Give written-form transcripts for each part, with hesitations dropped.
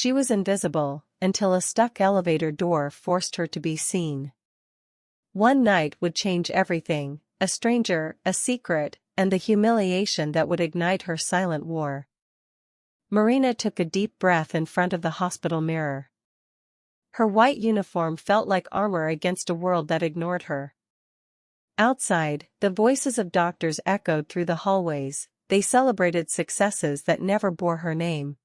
She was invisible, until a stuck elevator door forced her to be seen. One night would change everything, a stranger, a secret, and the humiliation that would ignite her silent war. Marina took a deep breath in front of the hospital mirror. Her white uniform felt like armor against a world that ignored her. Outside, the voices of doctors echoed through the hallways. They celebrated successes that never bore her name.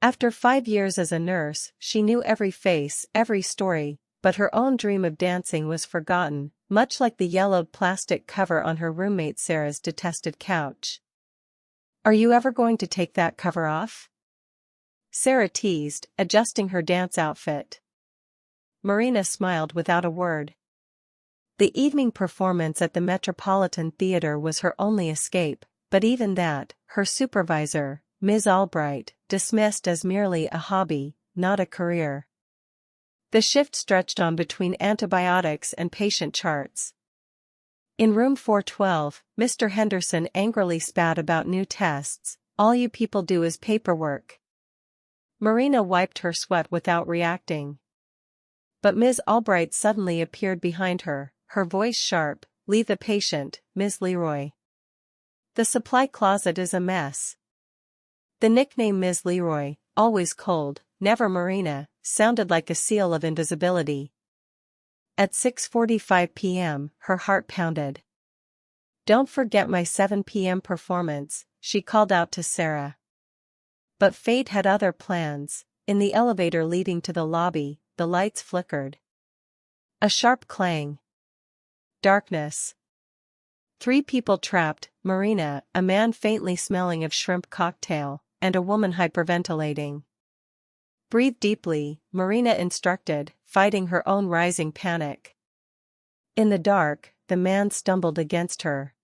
After 5 years as a nurse, she knew every face, every story, but her own dream of dancing was forgotten, much like the yellowed plastic cover on her roommate Sarah's detested couch. "Are you ever going to take that cover off?" Sarah teased, adjusting her dance outfit. Marina smiled without a word. The evening performance at the Metropolitan Theater was her only escape, but even that, her supervisor, Ms. Albright, dismissed as merely a hobby, not a career. The shift stretched on between antibiotics and patient charts. In room 412, Mr. Henderson angrily spat about new tests. "All you people do is paperwork." Marina wiped her sweat without reacting. But Ms. Albright suddenly appeared behind her, her voice sharp. "Leave the patient, Ms. Leroy. The supply closet is a mess." The nickname Ms. Leroy, always cold, never Marina, sounded like a seal of invisibility. At 6:45 p.m., her heart pounded. "Don't forget my 7 p.m. performance," she called out to Sarah. But fate had other plans. In the elevator leading to the lobby, the lights flickered. A sharp clang. Darkness. 3 people trapped: Marina, a man faintly smelling of shrimp cocktail, and a woman hyperventilating. "Breathe deeply," Marina instructed, fighting her own rising panic. In the dark, the man stumbled against her.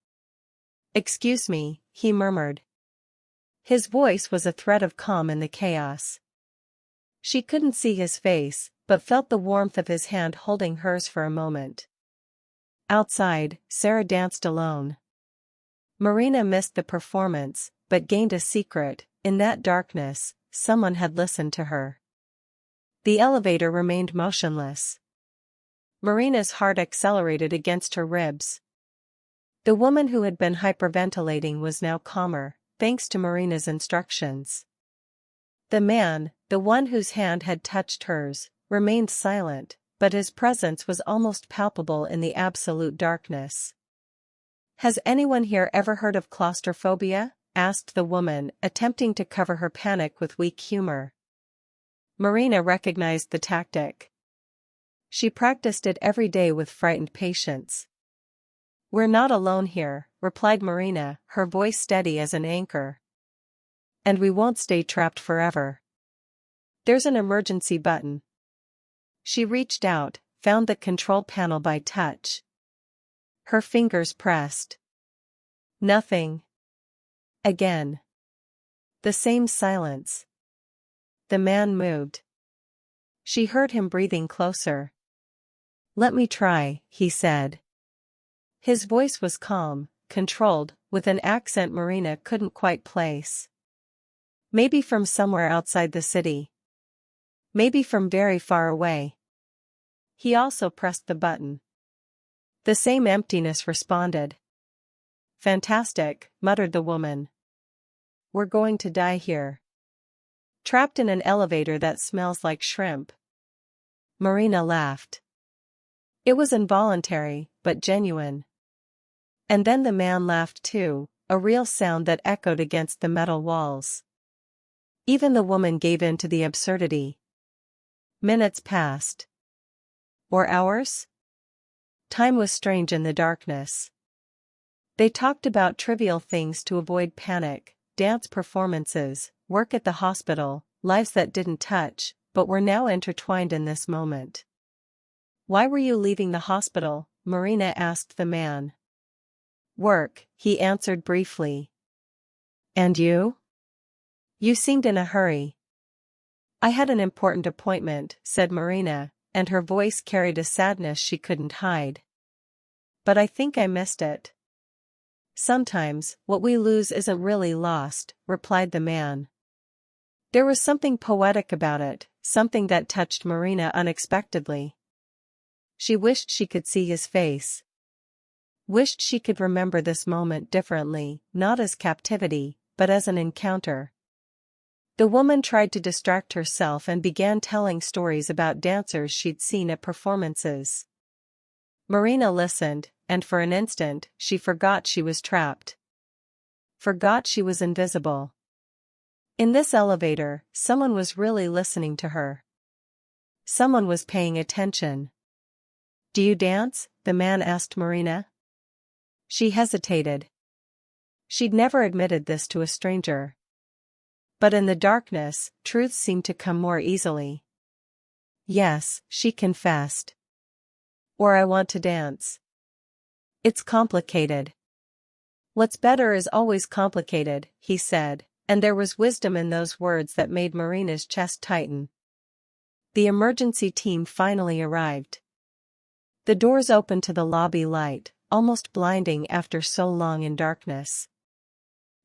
"Excuse me," he murmured. His voice was a thread of calm in the chaos. She couldn't see his face, but felt the warmth of his hand holding hers for a moment. Outside, Sarah danced alone. Marina missed the performance, but gained a secret. In that darkness, someone had listened to her. The elevator remained motionless. Marina's heart accelerated against her ribs. The woman who had been hyperventilating was now calmer, thanks to Marina's instructions. The man, the one whose hand had touched hers, remained silent, but his presence was almost palpable in the absolute darkness. "Has anyone here ever heard of claustrophobia?" asked the woman, attempting to cover her panic with weak humor. Marina recognized the tactic. She practiced it every day with frightened patients. "We're not alone here," replied Marina, her voice steady as an anchor. "And we won't stay trapped forever. There's an emergency button." She reached out, found the control panel by touch. Her fingers pressed. Nothing. Again. The same silence. The man moved. She heard him breathing closer. "Let me try," he said. His voice was calm, controlled, with an accent Marina couldn't quite place. Maybe from somewhere outside the city. Maybe from very far away. He also pressed the button. The same emptiness responded. "Fantastic," muttered the woman. "We're going to die here. Trapped in an elevator that smells like shrimp." Marina laughed. It was involuntary, but genuine. And then the man laughed too, a real sound that echoed against the metal walls. Even the woman gave in to the absurdity. Minutes passed. Or hours? Time was strange in the darkness. They talked about trivial things to avoid panic: dance performances, work at the hospital, lives that didn't touch, but were now intertwined in this moment. "Why were you leaving the hospital?" Marina asked the man. "Work," he answered briefly. "And you? You seemed in a hurry." "I had an important appointment," said Marina, and her voice carried a sadness she couldn't hide. "But I think I missed it." "Sometimes, what we lose isn't really lost," replied the man. There was something poetic about it, something that touched Marina unexpectedly. She wished she could see his face. Wished she could remember this moment differently, not as captivity, but as an encounter. The woman tried to distract herself and began telling stories about dancers she'd seen at performances. Marina listened, and for an instant, she forgot she was trapped. Forgot she was invisible. In this elevator, someone was really listening to her. Someone was paying attention. "Do you dance?" the man asked Marina. She hesitated. She'd never admitted this to a stranger. But in the darkness, truth seemed to come more easily. "Yes," she confessed. "Or I want to dance." "It's complicated." "What's better is always complicated," he said, and there was wisdom in those words that made Marina's chest tighten. The emergency team finally arrived. The doors opened to the lobby light, almost blinding after so long in darkness.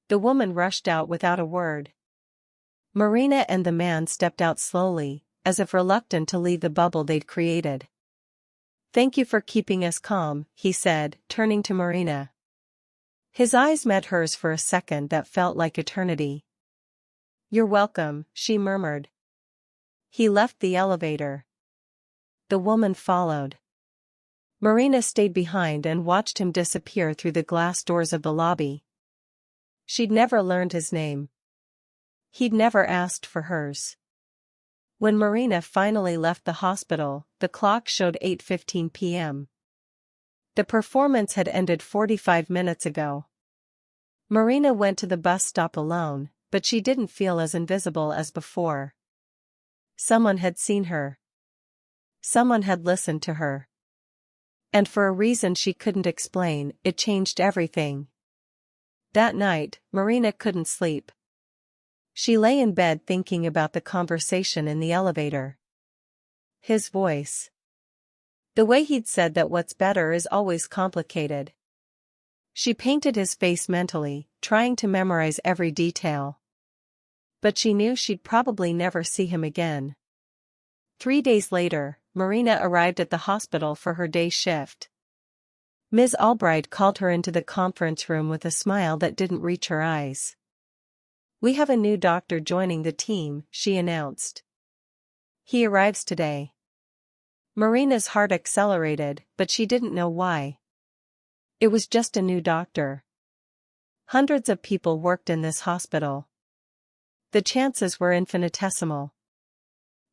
The woman rushed out without a word. Marina and the man stepped out slowly, as if reluctant to leave the bubble they'd created. "Thank you for keeping us calm," he said, turning to Marina. His eyes met hers for a second that felt like eternity. "You're welcome," she murmured. He left the elevator. The woman followed. Marina stayed behind and watched him disappear through the glass doors of the lobby. She'd never learned his name. He'd never asked for hers. When Marina finally left the hospital, the clock showed 8:15 p.m. The performance had ended 45 minutes ago. Marina went to the bus stop alone, but she didn't feel as invisible as before. Someone had seen her. Someone had listened to her. And for a reason she couldn't explain, it changed everything. That night, Marina couldn't sleep. She lay in bed thinking about the conversation in the elevator. His voice. The way he'd said that what's better is always complicated. She painted his face mentally, trying to memorize every detail. But she knew she'd probably never see him again. 3 days later, Marina arrived at the hospital for her day shift. Ms. Albright called her into the conference room with a smile that didn't reach her eyes. "We have a new doctor joining the team," she announced. "He arrives today." Marina's heart accelerated, but she didn't know why. It was just a new doctor. Hundreds of people worked in this hospital. The chances were infinitesimal.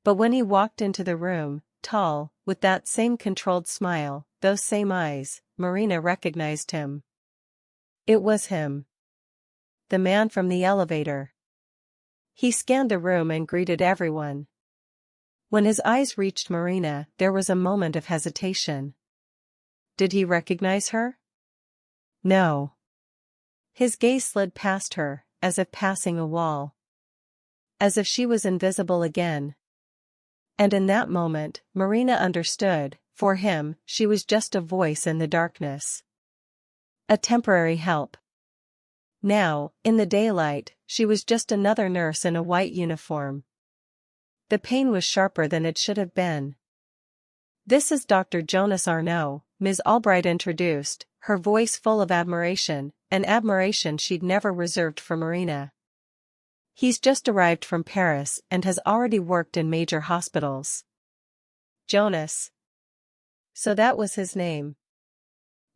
But when he walked into the room, tall, with that same controlled smile, those same eyes, Marina recognized him. It was him. The man from the elevator. He scanned the room and greeted everyone. When his eyes reached Marina, there was a moment of hesitation. Did he recognize her? No. His gaze slid past her, as if passing a wall. As if she was invisible again. And in that moment, Marina understood, for him, she was just a voice in the darkness. A temporary help. Now, in the daylight, she was just another nurse in a white uniform. The pain was sharper than it should have been. "This is Dr. Jonas Arnaud," Ms. Albright introduced, her voice full of admiration, an admiration she'd never reserved for Marina. "He's just arrived from Paris and has already worked in major hospitals." Jonas. So that was his name.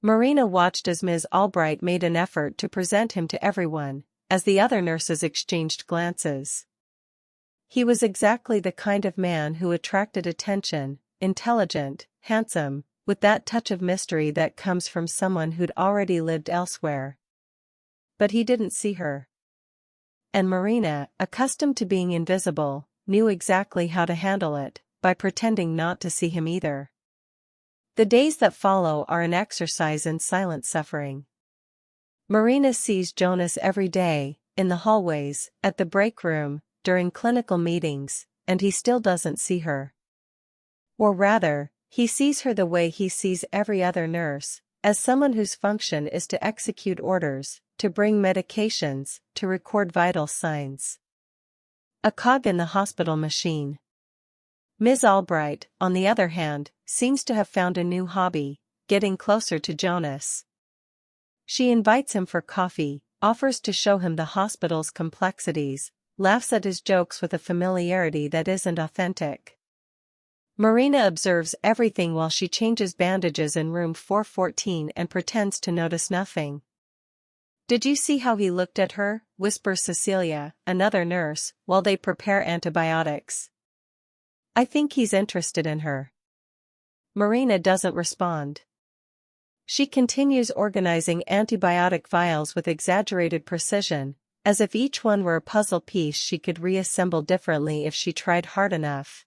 Marina watched as Ms. Albright made an effort to present him to everyone, as the other nurses exchanged glances. He was exactly the kind of man who attracted attention, intelligent, handsome, with that touch of mystery that comes from someone who'd already lived elsewhere. But he didn't see her. And Marina, accustomed to being invisible, knew exactly how to handle it, by pretending not to see him either. The days that follow are an exercise in silent suffering. Marina sees Jonas every day, in the hallways, at the break room, during clinical meetings, and he still doesn't see her. Or rather, he sees her the way he sees every other nurse, as someone whose function is to execute orders, to bring medications, to record vital signs. A cog in the hospital machine. Ms. Albright, on the other hand, seems to have found a new hobby, getting closer to Jonas. She invites him for coffee, offers to show him the hospital's complexities, laughs at his jokes with a familiarity that isn't authentic. Marina observes everything while she changes bandages in room 414 and pretends to notice nothing. "Did you see how he looked at her?" whispers Cecilia, another nurse, while they prepare antibiotics. "I think he's interested in her." Marina doesn't respond. She continues organizing antibiotic vials with exaggerated precision, as if each one were a puzzle piece she could reassemble differently if she tried hard enough.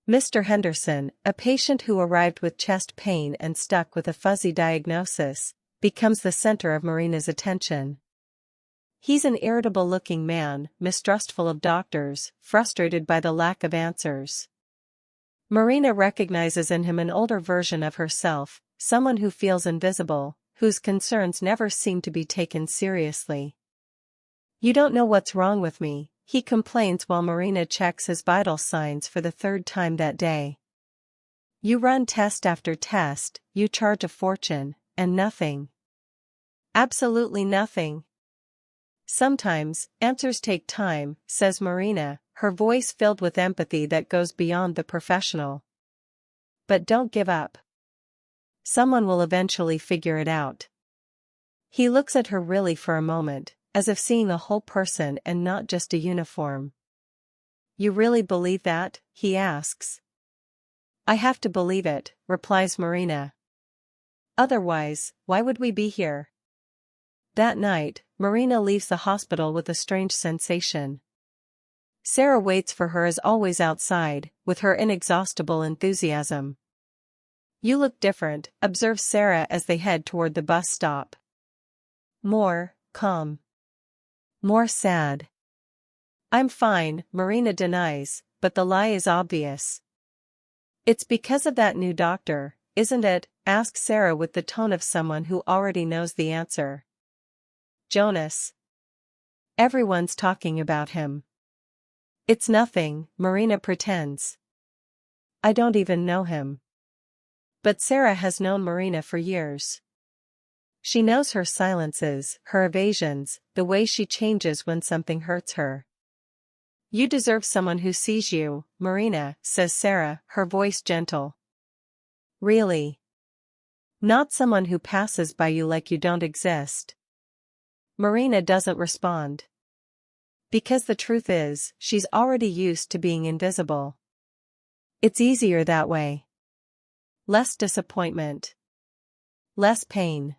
Mr. Henderson, a patient who arrived with chest pain and stuck with a fuzzy diagnosis, becomes the center of Marina's attention. He's an irritable-looking man, mistrustful of doctors, frustrated by the lack of answers. Marina recognizes in him an older version of herself, someone who feels invisible, whose concerns never seem to be taken seriously. "You don't know what's wrong with me," he complains while Marina checks his vital signs for the third time that day. "You run test after test, you charge a fortune, and nothing. Absolutely nothing." "Sometimes, answers take time," says Marina, her voice filled with empathy that goes beyond the professional. "But don't give up. Someone will eventually figure it out." He looks at her really for a moment, as if seeing a whole person and not just a uniform. "You really believe that?" he asks. "I have to believe it," replies Marina. "Otherwise, why would we be here?" That night, Marina leaves the hospital with a strange sensation. Sarah waits for her as always outside, with her inexhaustible enthusiasm. "You look different," observes Sarah as they head toward the bus stop. "More calm. More sad." "I'm fine," Marina denies, but the lie is obvious. "It's because of that new doctor, isn't it?" asks Sarah with the tone of someone who already knows the answer. "Jonas. Everyone's talking about him." "It's nothing," Marina pretends. "I don't even know him." But Sarah has known Marina for years. She knows her silences, her evasions, the way she changes when something hurts her. "You deserve someone who sees you, Marina," says Sarah, her voice gentle. "Really? Not someone who passes by you like you don't exist?" Marina doesn't respond. Because the truth is, she's already used to being invisible. It's easier that way. Less disappointment. Less pain.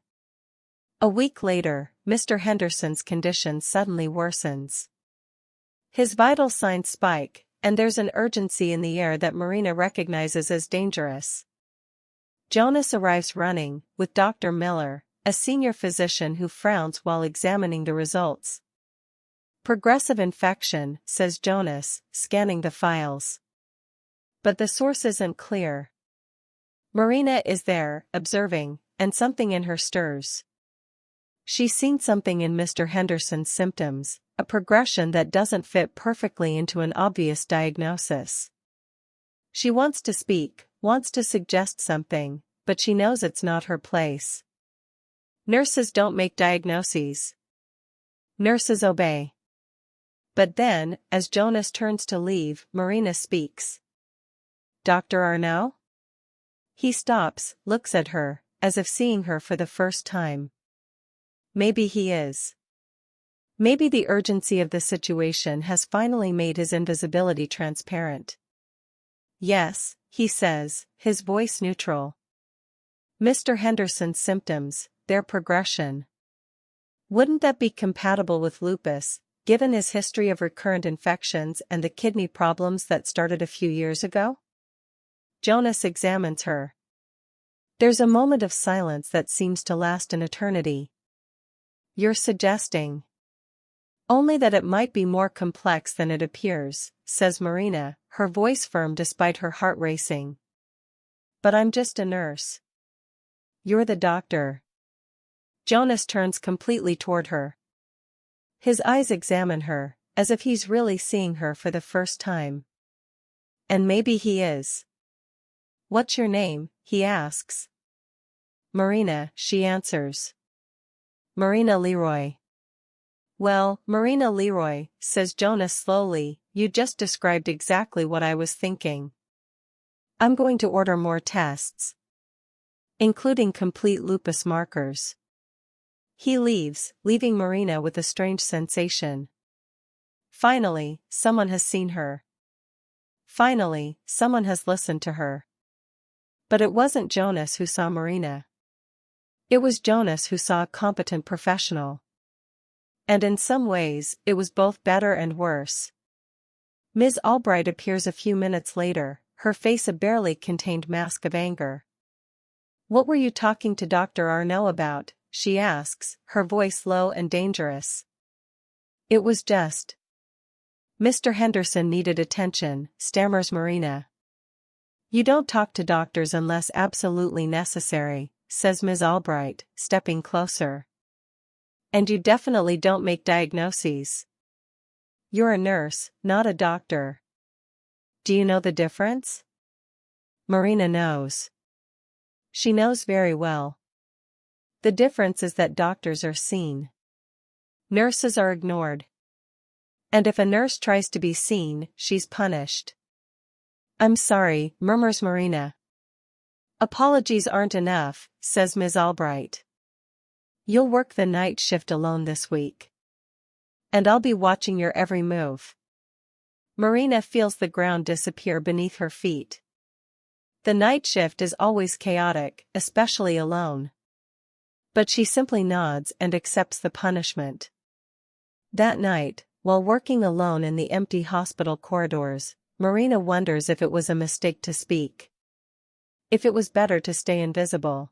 A week later, Mr. Henderson's condition suddenly worsens. His vital signs spike, and there's an urgency in the air that Marina recognizes as dangerous. Jonas arrives running, with Dr. Miller, a senior physician who frowns while examining the results. "Progressive infection," says Jonas, scanning the files. But the source isn't clear. Marina is there, observing, and something in her stirs. She's seen something in Mr. Henderson's symptoms, a progression that doesn't fit perfectly into an obvious diagnosis. She wants to speak, wants to suggest something, but she knows it's not her place. Nurses don't make diagnoses. Nurses obey. But then, as Jonas turns to leave, Marina speaks. "Dr. Arnaud?" He stops, looks at her, as if seeing her for the first time. Maybe he is. Maybe the urgency of the situation has finally made his invisibility transparent. "Yes," he says, his voice neutral. "Mr. Henderson's symptoms, their progression. Wouldn't that be compatible with lupus, given his history of recurrent infections and the kidney problems that started a few years ago?" Jonas examines her. There's a moment of silence that seems to last an eternity. "You're suggesting?" "Only that it might be more complex than it appears," says Marina, her voice firm despite her heart racing. "But I'm just a nurse." "You're the doctor." Jonas turns completely toward her. His eyes examine her, as if he's really seeing her for the first time. And maybe he is. "What's your name?" he asks. "Marina," she answers. "Marina Leroy." "Well, Marina Leroy," says Jonas slowly, "you just described exactly what I was thinking. I'm going to order more tests, including complete lupus markers." He leaves, leaving Marina with a strange sensation. Finally, someone has seen her. Finally, someone has listened to her. But it wasn't Jonas who saw Marina. It was Jonas who saw a competent professional. And in some ways, it was both better and worse. Ms. Albright appears a few minutes later, her face a barely contained mask of anger. "What were you talking to Dr. Arnault about?" she asks, her voice low and dangerous. "It was just Mr. Henderson needed attention," stammers Marina. "You don't talk to doctors unless absolutely necessary," says Ms. Albright, stepping closer. "And you definitely don't make diagnoses. You're a nurse, not a doctor. Do you know the difference?" Marina knows. She knows very well. The difference is that doctors are seen. Nurses are ignored. And if a nurse tries to be seen, she's punished. "I'm sorry," murmurs Marina. "Apologies aren't enough," says Ms. Albright. "You'll work the night shift alone this week. And I'll be watching your every move." Marina feels the ground disappear beneath her feet. The night shift is always chaotic, especially alone. But she simply nods and accepts the punishment. That night, while working alone in the empty hospital corridors, Marina wonders if it was a mistake to speak. If it was better to stay invisible.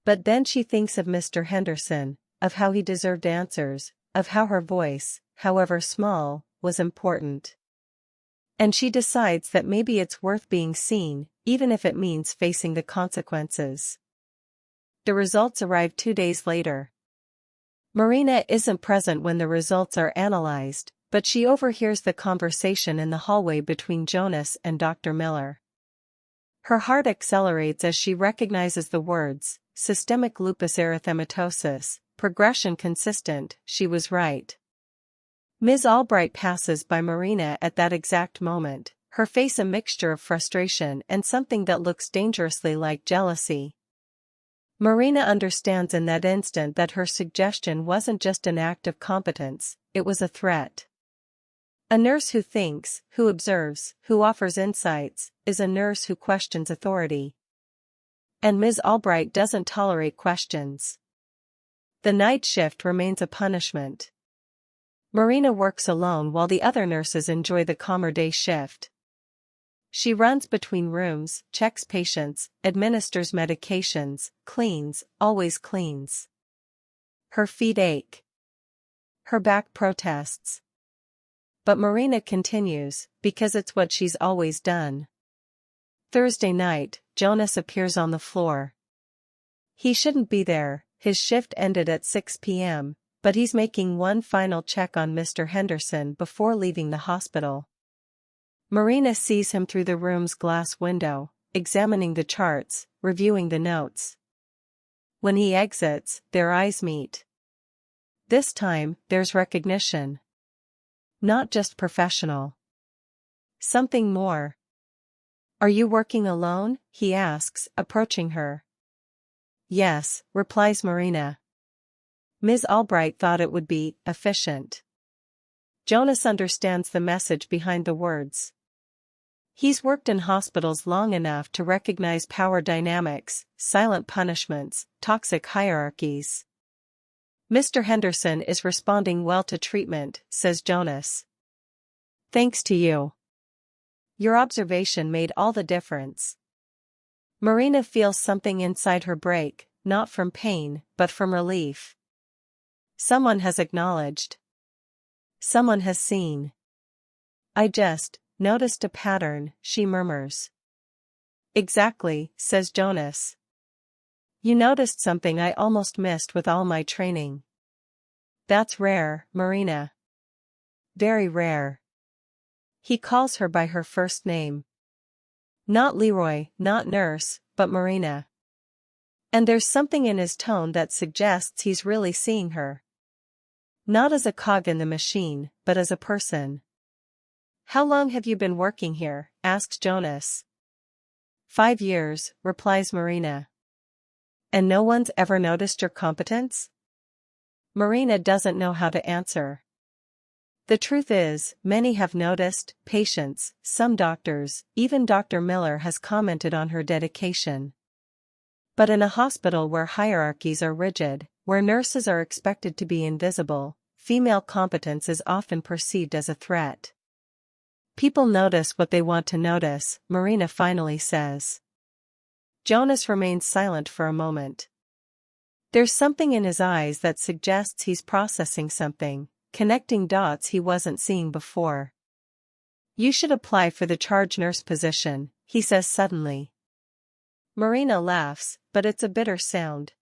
But then she thinks of Mr. Henderson, of how he deserved answers, of how her voice, however small, was important. And she decides that maybe it's worth being seen, even if it means facing the consequences. The results arrive 2 days later. Marina isn't present when the results are analyzed, but she overhears the conversation in the hallway between Jonas and Dr. Miller. Her heart accelerates as she recognizes the words, "Systemic lupus erythematosus, progression consistent." She was right. Ms. Albright passes by Marina at that exact moment, her face a mixture of frustration and something that looks dangerously like jealousy. Marina understands in that instant that her suggestion wasn't just an act of competence, it was a threat. A nurse who thinks, who observes, who offers insights, is a nurse who questions authority. And Ms. Albright doesn't tolerate questions. The night shift remains a punishment. Marina works alone while the other nurses enjoy the calmer day shift. She runs between rooms, checks patients, administers medications, cleans, always cleans. Her feet ache. Her back protests. But Marina continues, because it's what she's always done. Thursday night, Jonas appears on the floor. He shouldn't be there, his shift ended at 6 p.m., but he's making one final check on Mr. Henderson before leaving the hospital. Marina sees him through the room's glass window, examining the charts, reviewing the notes. When he exits, their eyes meet. This time, there's recognition. Not just professional. Something more. "Are you working alone?" he asks, approaching her. "Yes," replies Marina. Ms. Albright thought it would be efficient. Jonas understands the message behind the words. He's worked in hospitals long enough to recognize power dynamics, silent punishments, toxic hierarchies. "Mr. Henderson is responding well to treatment," says Jonas. "Thanks to you. Your observation made all the difference." Marina feels something inside her break, not from pain, but from relief. Someone has acknowledged. Someone has seen. "I just noticed a pattern," she murmurs. "Exactly," says Jonas. "You noticed something I almost missed with all my training." "That's rare, Marina." very rare. He calls her by her first name. Not Leroy, not nurse, but Marina. And there's something in his tone that suggests he's really seeing her. Not as a cog in the machine, but as a person. "How long have you been working here?" asks Jonas. 5 years, replies Marina. "And no one's ever noticed your competence?" Marina doesn't know how to answer. The truth is, many have noticed, patients, some doctors, even Dr. Miller has commented on her dedication. But in a hospital where hierarchies are rigid, where nurses are expected to be invisible, female competence is often perceived as a threat. "People notice what they want to notice," Marina finally says. Jonas remains silent for a moment. There's something in his eyes that suggests he's processing something, connecting dots he wasn't seeing before. "You should apply for the charge nurse position," he says suddenly. Marina laughs, but it's a bitter sound.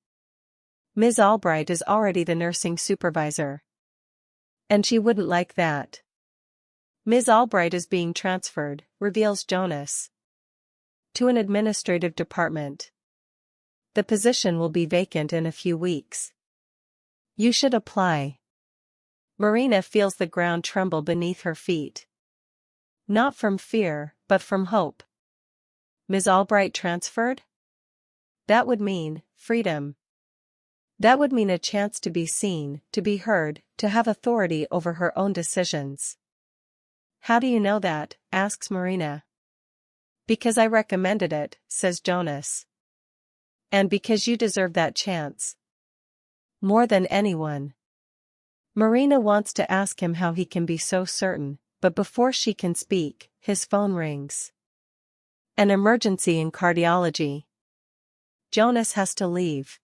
Ms. Albright is already the nursing supervisor. And she wouldn't like that. Ms. Albright is being transferred, reveals Jonas, to an administrative department. The position will be vacant in a few weeks. You should apply. Marina feels the ground tremble beneath her feet. Not from fear, but from hope. Ms. Albright transferred? That would mean freedom. That would mean a chance to be seen, to be heard, to have authority over her own decisions. "How do you know that?" asks Marina. "Because I recommended it," says Jonas. "And because you deserve that chance. More than anyone." Marina wants to ask him how he can be so certain, but before she can speak, his phone rings. An emergency in cardiology. Jonas has to leave.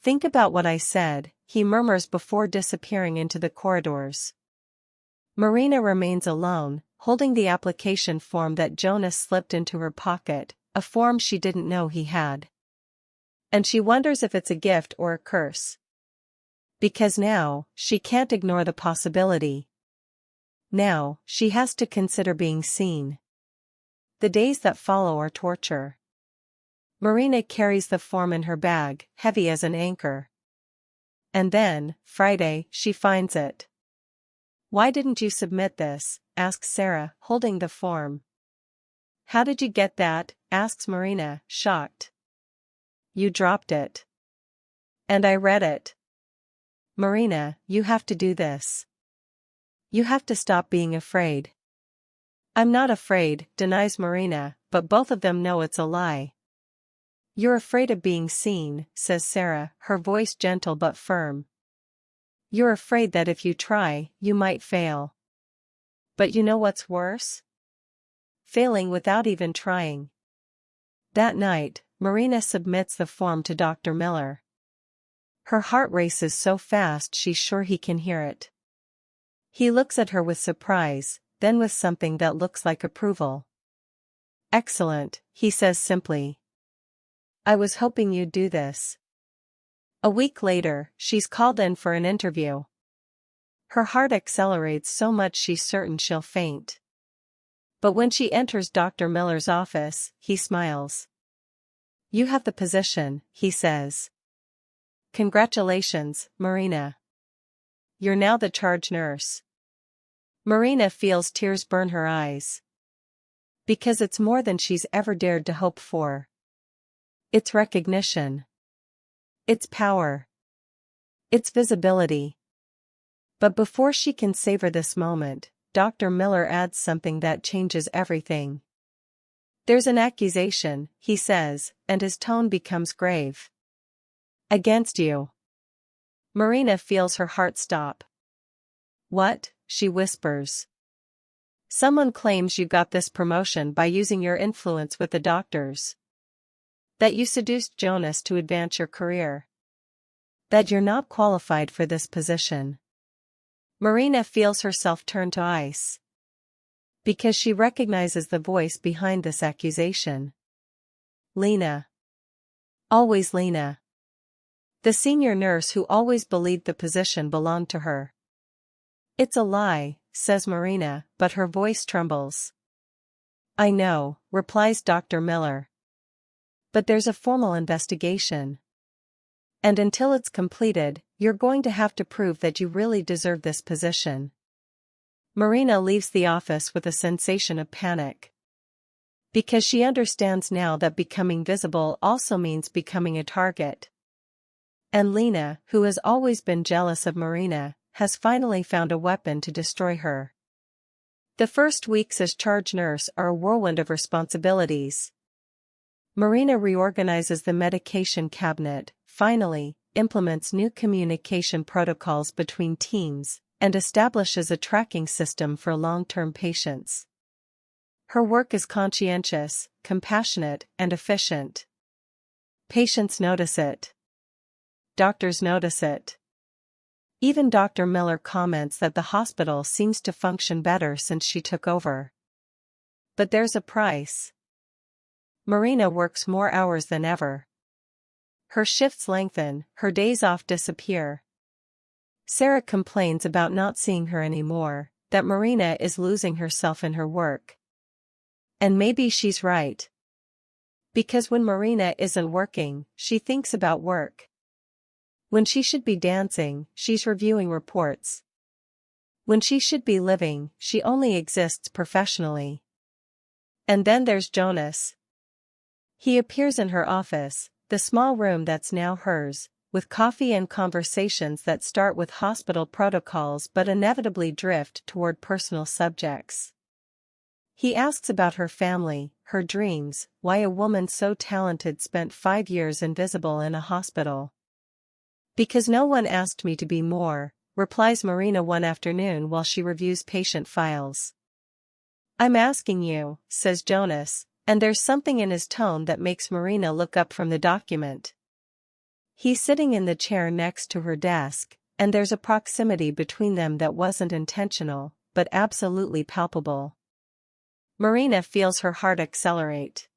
"Think about what I said," he murmurs before disappearing into the corridors. Marina remains alone, holding the application form that Jonas slipped into her pocket, a form she didn't know he had. And she wonders if it's a gift or a curse. Because now, she can't ignore the possibility. Now, she has to consider being seen. The days that follow are torture. Marina carries the form in her bag, heavy as an anchor. And then, Friday, she finds it. "Why didn't you submit this?" asks Sarah, holding the form. "How did you get that?" asks Marina, shocked. "You dropped it. And I read it. Marina, you have to do this. You have to stop being afraid." "I'm not afraid," denies Marina, but both of them know it's a lie. "You're afraid of being seen," says Sarah, her voice gentle but firm. "You're afraid that if you try, you might fail. But you know what's worse? Failing without even trying." That night, Marina submits the form to Dr. Miller. Her heart races so fast she's sure he can hear it. He looks at her with surprise, then with something that looks like approval. "Excellent," he says simply. "I was hoping you'd do this." A week later, she's called in for an interview. Her heart accelerates so much she's certain she'll faint. But when she enters Dr. Miller's office, he smiles. "You have the position," he says. "Congratulations, Marina. You're now the charge nurse." Marina feels tears burn her eyes. Because it's more than she's ever dared to hope for. It's recognition. It's power. It's visibility. But before she can savor this moment, Dr. Miller adds something that changes everything. "There's an accusation," he says, and his tone becomes grave. "Against you." Marina feels her heart stop. "What?" she whispers. "Someone claims you got this promotion by using your influence with the doctors. That you seduced Jonas to advance your career. That you're not qualified for this position." Marina feels herself turn to ice. Because she recognizes the voice behind this accusation. Lena. Always Lena. The senior nurse who always believed the position belonged to her. It's a lie, says Marina, but her voice trembles. I know, replies Dr. Miller. But there's a formal investigation. And until it's completed, you're going to have to prove that you really deserve this position. Marina leaves the office with a sensation of panic. Because she understands now that becoming visible also means becoming a target. And Lena, who has always been jealous of Marina, has finally found a weapon to destroy her. The first weeks as charge nurse are a whirlwind of responsibilities. Marina reorganizes the medication cabinet, finally, implements new communication protocols between teams, and establishes a tracking system for long-term patients. Her work is conscientious, compassionate, and efficient. Patients notice it. Doctors notice it. Even Dr. Miller comments that the hospital seems to function better since she took over. But there's a price. Marina works more hours than ever. Her shifts lengthen, her days off disappear. Sarah complains about not seeing her anymore, that Marina is losing herself in her work. And maybe she's right. Because when Marina isn't working, she thinks about work. When she should be dancing, she's reviewing reports. When she should be living, she only exists professionally. And then there's Jonas. He appears in her office, the small room that's now hers, with coffee and conversations that start with hospital protocols but inevitably drift toward personal subjects. He asks about her family, her dreams, why a woman so talented spent 5 years invisible in a hospital. Because no one asked me to be more, replies Marina one afternoon while she reviews patient files. I'm asking you, says Jonas, and there's something in his tone that makes Marina look up from the document. He's sitting in the chair next to her desk, and there's a proximity between them that wasn't intentional, but absolutely palpable. Marina feels her heart accelerate.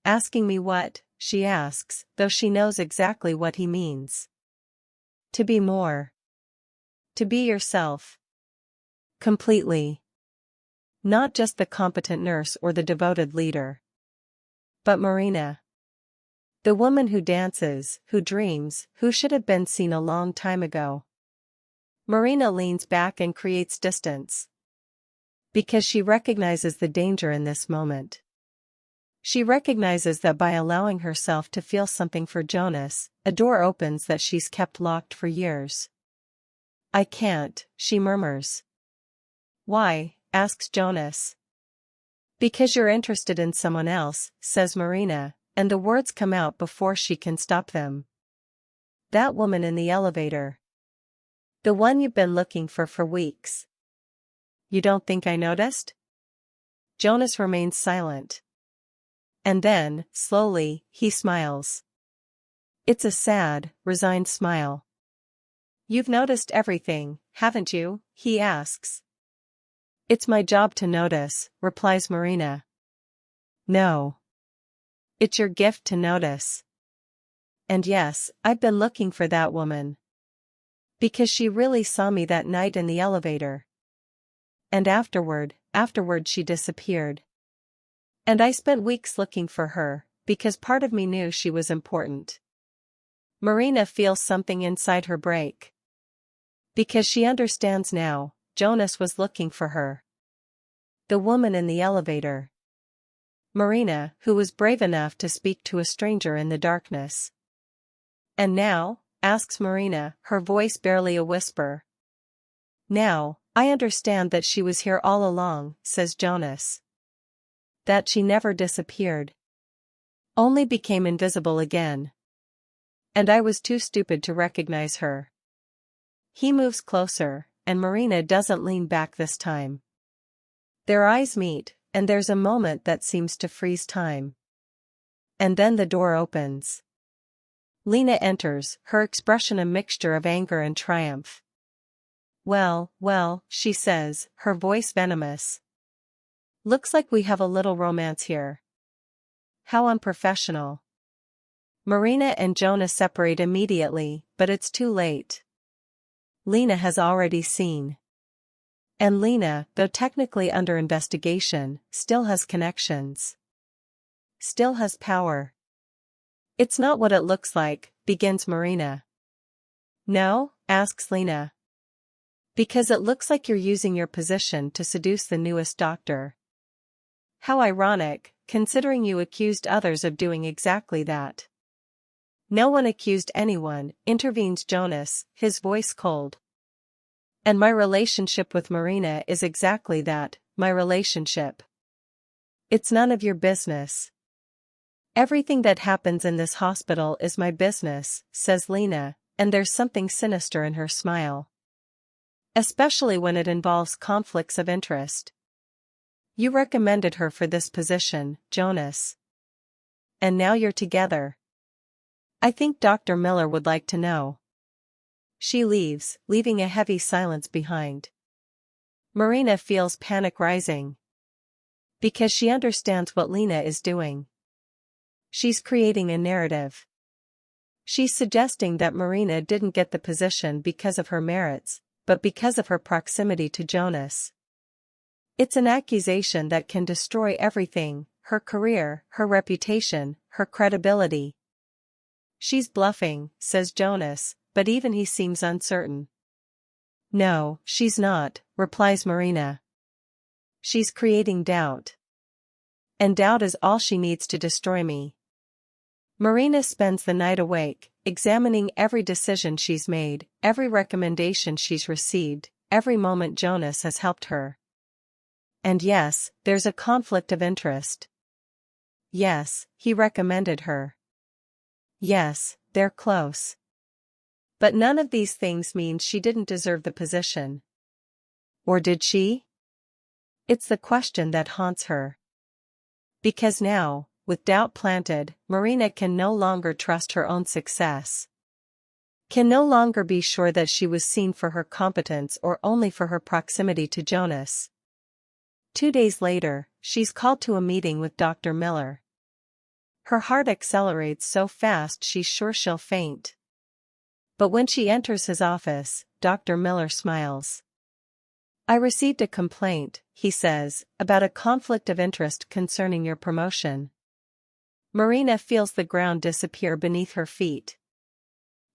Asking me what, she asks, though she knows exactly what he means. To be more. To be yourself. Completely. Not just the competent nurse or the devoted leader. But Marina. The woman who dances, who dreams, who should have been seen a long time ago. Marina leans back and creates distance. Because she recognizes the danger in this moment. She recognizes that by allowing herself to feel something for Jonas, a door opens that she's kept locked for years. I can't, she murmurs. Why? Asks Jonas. Because you're interested in someone else, says Marina, and the words come out before she can stop them. That woman in the elevator. The one you've been looking for weeks. You don't think I noticed? Jonas remains silent. And then, slowly, he smiles. It's a sad, resigned smile. You've noticed everything, haven't you? He asks. It's my job to notice, replies Marina. No. It's your gift to notice. And yes, I've been looking for that woman. Because she really saw me that night in the elevator. And afterward she disappeared. And I spent weeks looking for her, because part of me knew she was important. Marina feels something inside her break. Because she understands now, Jonas was looking for her. The woman in the elevator. Marina, who was brave enough to speak to a stranger in the darkness. And now? Asks Marina, her voice barely a whisper. Now, I understand that she was here all along, says Jonas. That she never disappeared. Only became invisible again. And I was too stupid to recognize her. He moves closer, and Marina doesn't lean back this time. Their eyes meet, and there's a moment that seems to freeze time. And then the door opens. Lena enters, her expression a mixture of anger and triumph. Well, she says, her voice venomous. Looks like we have a little romance here. How unprofessional. Marina and Jonah separate immediately, but it's too late. Lena has already seen. And Lena, though technically under investigation, still has connections. Still has power. It's not what it looks like, begins Marina. No? Asks Lena. Because it looks like you're using your position to seduce the newest doctor. How ironic, considering you accused others of doing exactly that. No one accused anyone, intervenes Jonas, his voice cold. And my relationship with Marina is exactly that, my relationship. It's none of your business. Everything that happens in this hospital is my business, says Lena, and there's something sinister in her smile. Especially when it involves conflicts of interest. You recommended her for this position, Jonas. And now you're together. I think Dr. Miller would like to know. She leaves, leaving a heavy silence behind. Marina feels panic rising. Because she understands what Lena is doing. She's creating a narrative. She's suggesting that Marina didn't get the position because of her merits, but because of her proximity to Jonas. It's an accusation that can destroy everything, her career, her reputation, her credibility. She's bluffing, says Jonas, but even he seems uncertain. No, she's not, replies Marina. She's creating doubt. And doubt is all she needs to destroy me. Marina spends the night awake, examining every decision she's made, every recommendation she's received, every moment Jonas has helped her. And yes, there's a conflict of interest. Yes, he recommended her. Yes, they're close. But none of these things means she didn't deserve the position. Or did she? It's the question that haunts her. Because now, with doubt planted, Marina can no longer trust her own success. Can no longer be sure that she was seen for her competence or only for her proximity to Jonas. 2 days later, she's called to a meeting with Dr. Miller. Her heart accelerates so fast she's sure she'll faint. But when she enters his office, Dr. Miller smiles. I received a complaint, he says, about a conflict of interest concerning your promotion. Marina feels the ground disappear beneath her feet.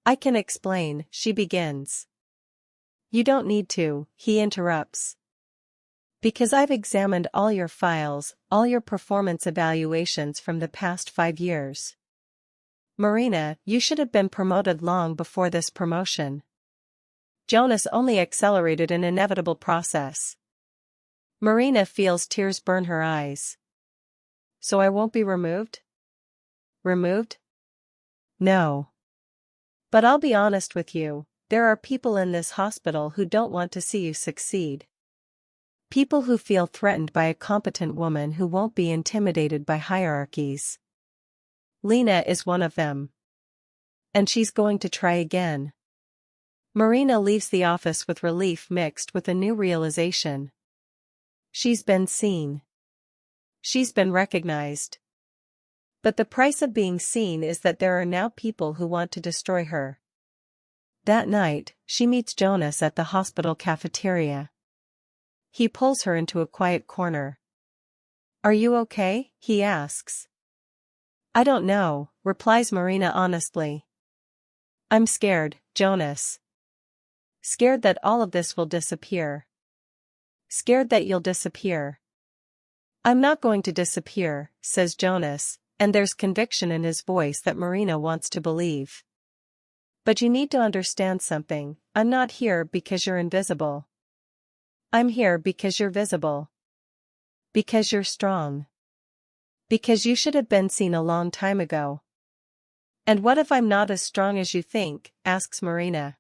I can explain, she begins. You don't need to, he interrupts. Because I've examined all your files, all your performance evaluations from the past 5 years. Marina, you should have been promoted long before this promotion. Jonas only accelerated an inevitable process. Marina feels tears burn her eyes. So I won't be removed? Removed? No. But I'll be honest with you, there are people in this hospital who don't want to see you succeed. People who feel threatened by a competent woman who won't be intimidated by hierarchies. Lena is one of them. And she's going to try again. Marina leaves the office with relief mixed with a new realization. She's been seen. She's been recognized. But the price of being seen is that there are now people who want to destroy her. That night, she meets Jonas at the hospital cafeteria. He pulls her into a quiet corner. Are you okay? He asks. I don't know, replies Marina honestly. I'm scared, Jonas. Scared that all of this will disappear. Scared that you'll disappear. I'm not going to disappear, says Jonas, and there's conviction in his voice that Marina wants to believe. But you need to understand something, I'm not here because you're invisible. I'm here because you're visible. Because you're strong. Because you should have been seen a long time ago. And what if I'm not as strong as you think, asks Marina.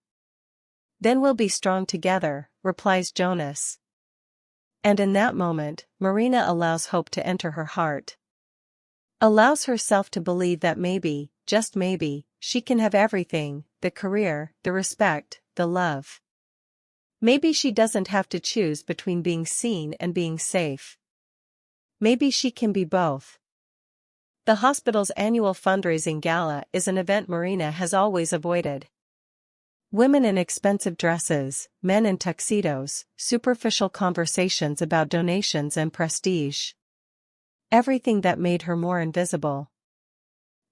Then we'll be strong together, replies Jonas. And in that moment, Marina allows hope to enter her heart. Allows herself to believe that maybe, just maybe, she can have everything, the career, the respect, the love. Maybe she doesn't have to choose between being seen and being safe. Maybe she can be both. The hospital's annual fundraising gala is an event Marina has always avoided. Women in expensive dresses, men in tuxedos, superficial conversations about donations and prestige. Everything that made her more invisible.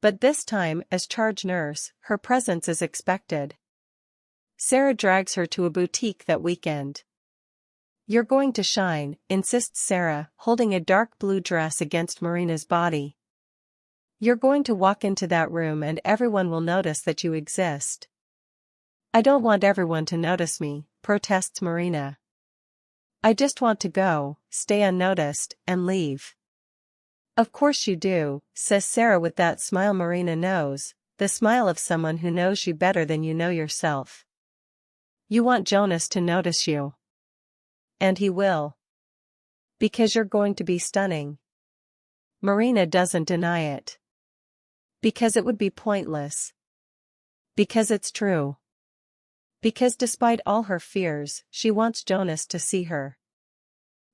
But this time, as charge nurse, her presence is expected. Sarah drags her to a boutique that weekend. "You're going to shine," insists Sarah, holding a dark blue dress against Marina's body. "You're going to walk into that room and everyone will notice that you exist." "I don't want everyone to notice me," protests Marina. "I just want to go, stay unnoticed, and leave." "Of course you do," says Sarah with that smile Marina knows, the smile of someone who knows you better than you know yourself. "You want Jonas to notice you. And he will. Because you're going to be stunning." Marina doesn't deny it. Because it would be pointless. Because it's true. Because despite all her fears, she wants Jonas to see her.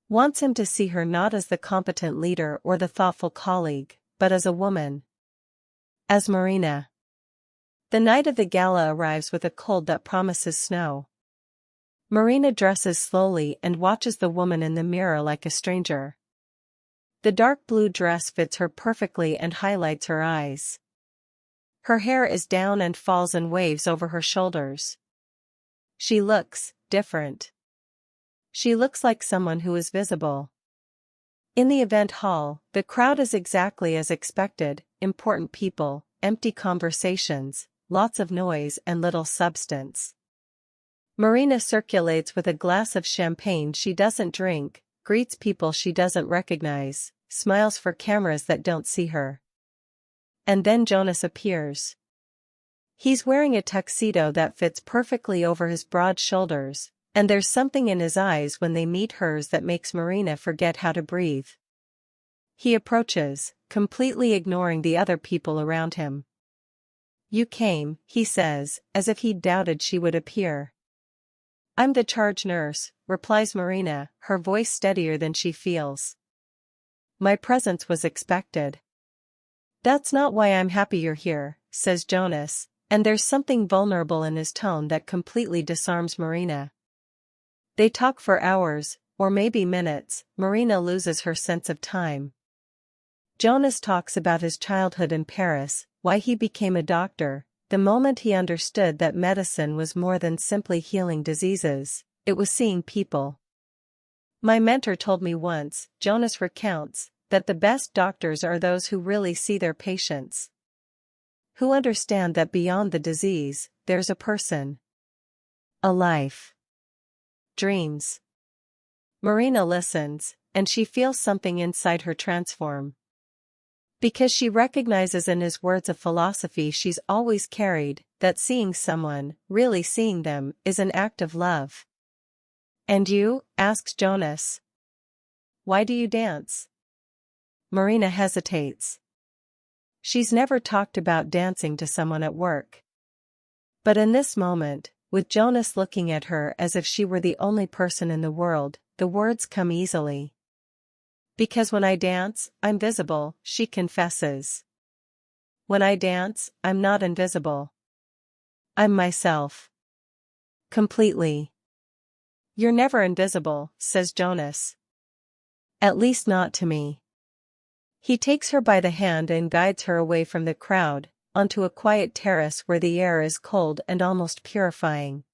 Wants him to see her not as the competent leader or the thoughtful colleague, but as a woman. As Marina. The night of the gala arrives with a cold that promises snow. Marina dresses slowly and watches the woman in the mirror like a stranger. The dark blue dress fits her perfectly and highlights her eyes. Her hair is down and falls in waves over her shoulders. She looks different. She looks like someone who is visible. In the event hall, the crowd is exactly as expected: important people, empty conversations, lots of noise and little substance. Marina circulates with a glass of champagne she doesn't drink, greets people she doesn't recognize, smiles for cameras that don't see her. And then Jonas appears. He's wearing a tuxedo that fits perfectly over his broad shoulders, and there's something in his eyes when they meet hers that makes Marina forget how to breathe. He approaches, completely ignoring the other people around him. "You came," he says, as if he'd doubted she would appear. "I'm the charge nurse," replies Marina, her voice steadier than she feels. "My presence was expected." "That's not why I'm happy you're here," says Jonas, and there's something vulnerable in his tone that completely disarms Marina. They talk for hours, or maybe minutes. Marina loses her sense of time. Jonas talks about his childhood in Paris, why he became a doctor, the moment he understood that medicine was more than simply healing diseases, it was seeing people. "My mentor told me once," Jonas recounts, "that the best doctors are those who really see their patients. Who understand that beyond the disease, there's a person. A life. Dreams." Marina listens, and she feels something inside her transform. Because she recognizes in his words a philosophy she's always carried, that seeing someone, really seeing them, is an act of love. "And you?" asks Jonas. "Why do you dance?" Marina hesitates. She's never talked about dancing to someone at work. But in this moment, with Jonas looking at her as if she were the only person in the world, the words come easily. "Because when I dance, I'm visible," she confesses. "When I dance, I'm not invisible. I'm myself. Completely." "You're never invisible," says Jonas. "At least not to me." He takes her by the hand and guides her away from the crowd, onto a quiet terrace where the air is cold and almost purifying.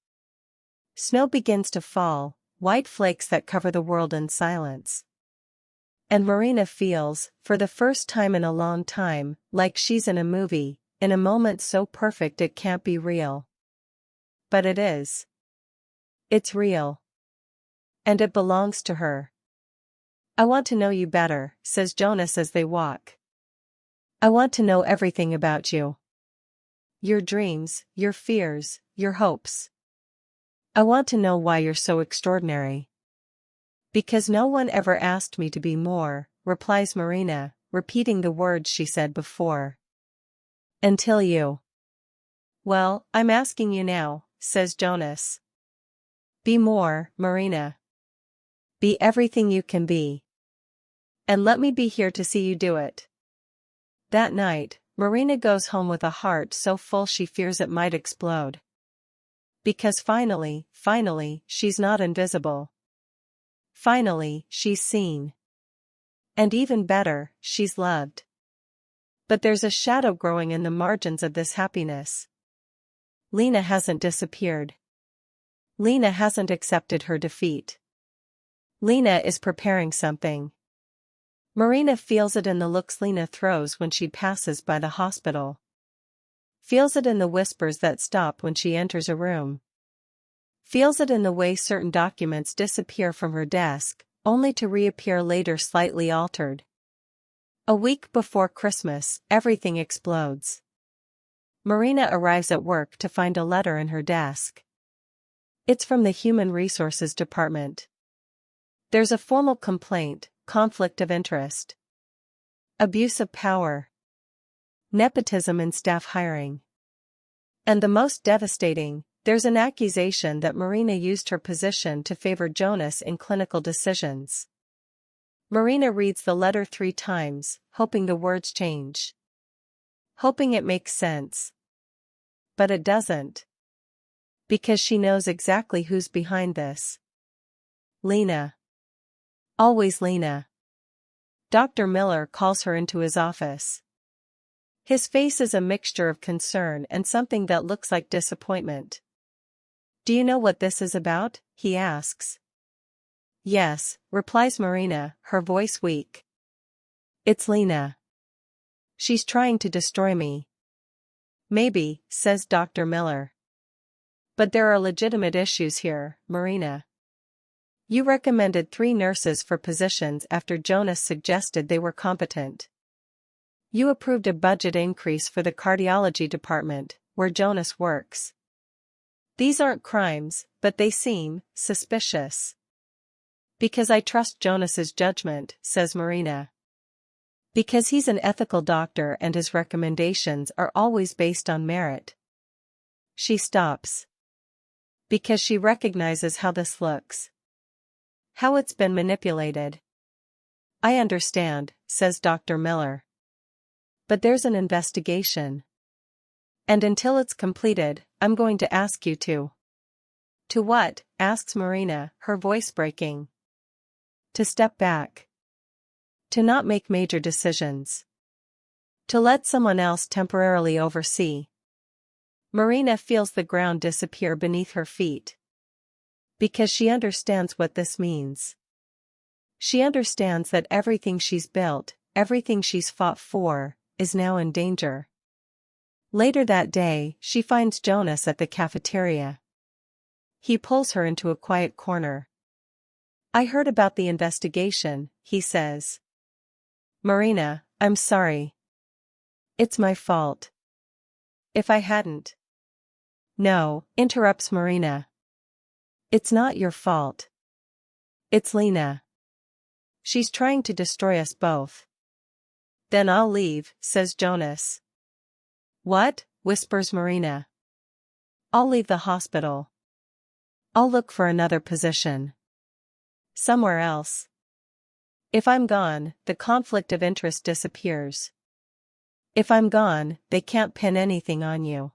Snow begins to fall, white flakes that cover the world in silence. And Marina feels, for the first time in a long time, like she's in a movie, in a moment so perfect it can't be real. But it is. It's real. And it belongs to her. "I want to know you better," says Jonas as they walk. "I want to know everything about you. Your dreams, your fears, your hopes. I want to know why you're so extraordinary." "Because no one ever asked me to be more," replies Marina, repeating the words she said before. "Until you." "Well, I'm asking you now," says Jonas. "Be more, Marina. Be everything you can be. And let me be here to see you do it." That night, Marina goes home with a heart so full she fears it might explode. Because finally, she's not invisible. Finally, she's seen. And even better, she's loved. But there's a shadow growing in the margins of this happiness. Lena hasn't disappeared. Lena hasn't accepted her defeat. Lena is preparing something. Marina feels it in the looks Lena throws when she passes by the hospital. Feels it in the whispers that stop when she enters a room. Feels it in the way certain documents disappear from her desk, only to reappear later slightly altered. A week before Christmas, everything explodes. Marina arrives at work to find a letter in her desk. It's from the Human Resources Department. There's a formal complaint, conflict of interest, abuse of power, nepotism in staff hiring. And the most devastating, there's an accusation that Marina used her position to favor Jonas in clinical decisions. Marina reads the letter 3 times, hoping the words change. Hoping it makes sense. But it doesn't. Because she knows exactly who's behind this. Lena. Always Lena. Dr. Miller calls her into his office. His face is a mixture of concern and something that looks like disappointment. "Do you know what this is about?" he asks. "Yes," replies Marina, her voice weak. "It's Lena. She's trying to destroy me." "Maybe," says Dr. Miller. "But there are legitimate issues here, Marina. You recommended 3 nurses for positions after Jonas suggested they were competent. You approved a budget increase for the cardiology department, where Jonas works. These aren't crimes, but they seem suspicious." "Because I trust Jonas's judgment," says Marina. "Because he's an ethical doctor and his recommendations are always based on merit." She stops. Because she recognizes how this looks. How it's been manipulated. "I understand," says Dr. Miller. "But there's an investigation. And until it's completed, I'm going to ask you to." "To what?" asks Marina, her voice breaking. "To step back. To not make major decisions. To let someone else temporarily oversee." Marina feels the ground disappear beneath her feet. Because she understands what this means. She understands that everything she's built, everything she's fought for, is now in danger. Later that day, she finds Jonas at the cafeteria. He pulls her into a quiet corner. "I heard about the investigation," he says. "Marina, I'm sorry. It's my fault. If I hadn't—" "No," interrupts Marina. "It's not your fault. It's Lena. She's trying to destroy us both." "Then I'll leave," says Jonas. "What?" whispers Marina. "I'll leave the hospital. I'll look for another position. Somewhere else. If I'm gone, the conflict of interest disappears. If I'm gone, they can't pin anything on you."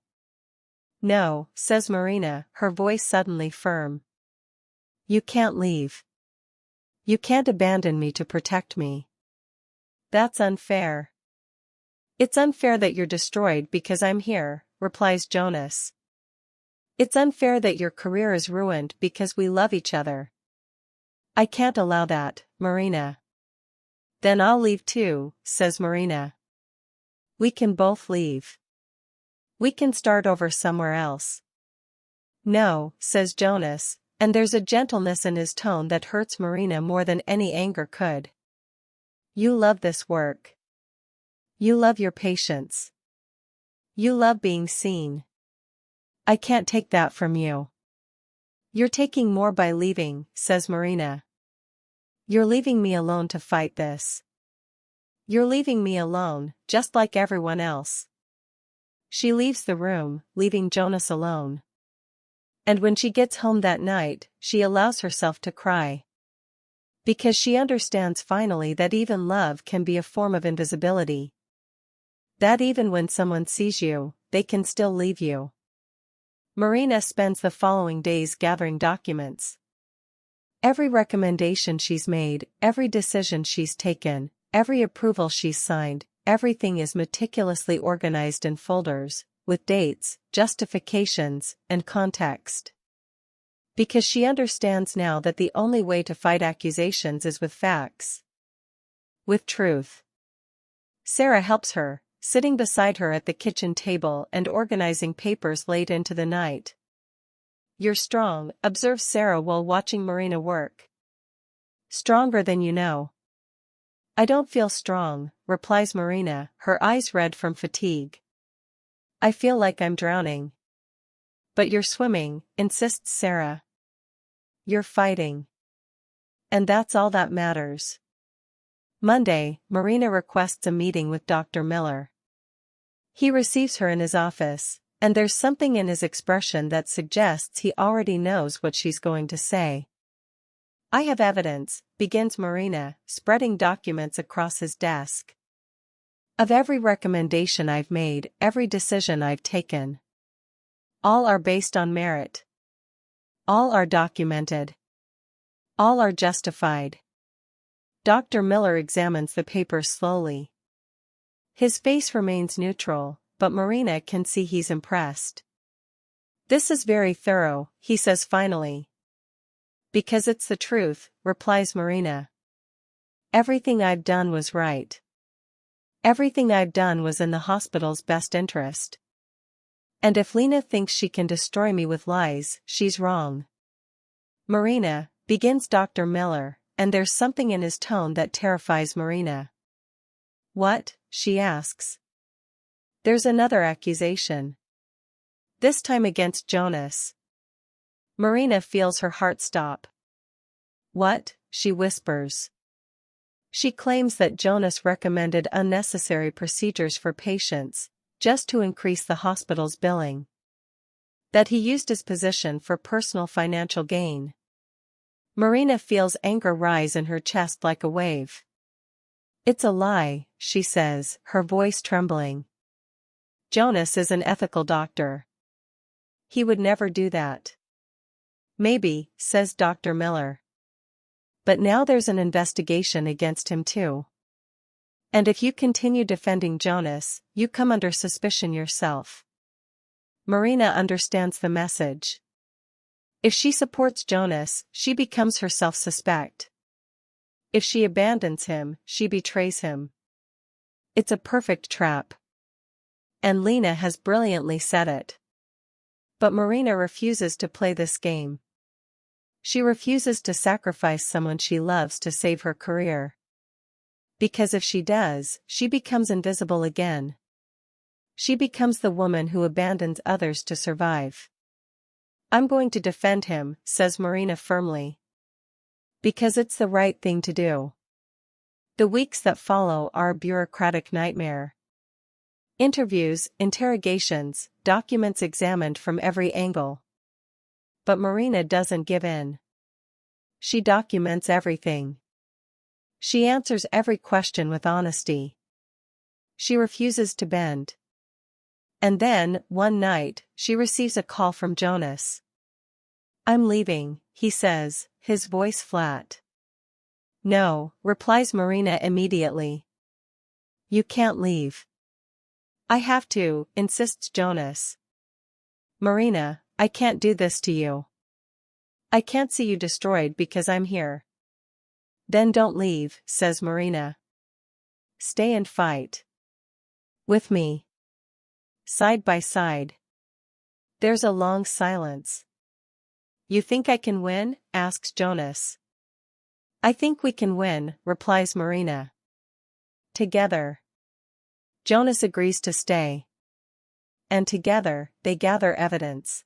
"No," says Marina, her voice suddenly firm. "You can't leave. You can't abandon me to protect me. That's unfair." "It's unfair that you're destroyed because I'm here," replies Jonas. "It's unfair that your career is ruined because we love each other. I can't allow that, Marina." "Then I'll leave too," says Marina. "We can both leave. We can start over somewhere else." "No," says Jonas, and there's a gentleness in his tone that hurts Marina more than any anger could. "You love this work. You love your patients. You love being seen. I can't take that from you." "You're taking more by leaving," says Marina. "You're leaving me alone to fight this. You're leaving me alone, just like everyone else." She leaves the room, leaving Jonas alone. And when she gets home that night, she allows herself to cry. Because she understands finally that even love can be a form of invisibility. That even when someone sees you, they can still leave you. Marina spends the following days gathering documents. Every recommendation she's made, every decision she's taken, every approval she's signed, everything is meticulously organized in folders, with dates, justifications, and context. Because she understands now that the only way to fight accusations is with facts. With truth. Sarah helps her, sitting beside her at the kitchen table and organizing papers late into the night. "You're strong," observes Sarah while watching Marina work. "Stronger than you know." "I don't feel strong," replies Marina, her eyes red from fatigue. "I feel like I'm drowning." "But you're swimming," insists Sarah. "You're fighting. And that's all that matters." Monday, Marina requests a meeting with Dr. Miller. He receives her in his office, and there's something in his expression that suggests he already knows what she's going to say. "I have evidence," begins Marina, spreading documents across his desk. "Of every recommendation I've made, every decision I've taken. All are based on merit. All are documented. All are justified." Dr. Miller examines the papers slowly. His face remains neutral, but Marina can see he's impressed. "This is very thorough," he says finally. "Because it's the truth," replies Marina. "Everything I've done was right. Everything I've done was in the hospital's best interest. And if Lena thinks she can destroy me with lies, she's wrong." "Marina," begins Dr. Miller, and there's something in his tone that terrifies Marina. "What?" she asks. "There's another accusation. This time against Jonas." Marina feels her heart stop. "What?" she whispers. She claims that Jonas recommended unnecessary procedures for patients, just to increase the hospital's billing. That he used his position for personal financial gain. Marina feels anger rise in her chest like a wave. "It's a lie," she says, her voice trembling. "Jonas is an ethical doctor. He would never do that." "Maybe," says Dr. Miller. "But now there's an investigation against him too. And if you continue defending Jonas, you come under suspicion yourself." Marina understands the message. If she supports Jonas, she becomes herself suspect. If she abandons him, she betrays him. It's a perfect trap. And Lena has brilliantly said it. But Marina refuses to play this game. She refuses to sacrifice someone she loves to save her career. Because if she does, she becomes invisible again. She becomes the woman who abandons others to survive. "I'm going to defend him," says Marina firmly. "Because it's the right thing to do." The weeks that follow are a bureaucratic nightmare. Interviews, interrogations, documents examined from every angle. But Marina doesn't give in. She documents everything. She answers every question with honesty. She refuses to bend. And then, one night, she receives a call from Jonas. "I'm leaving," he says, his voice flat. "No," replies Marina immediately. "You can't leave." "I have to," insists Jonas. "Marina, I can't do this to you. I can't see you destroyed because I'm here." "Then don't leave," says Marina. "Stay and fight. With me. Side by side." There's a long silence. "You think I can win?" asks Jonas. "I think we can win," replies Marina. "Together." Jonas agrees to stay. And together, they gather evidence.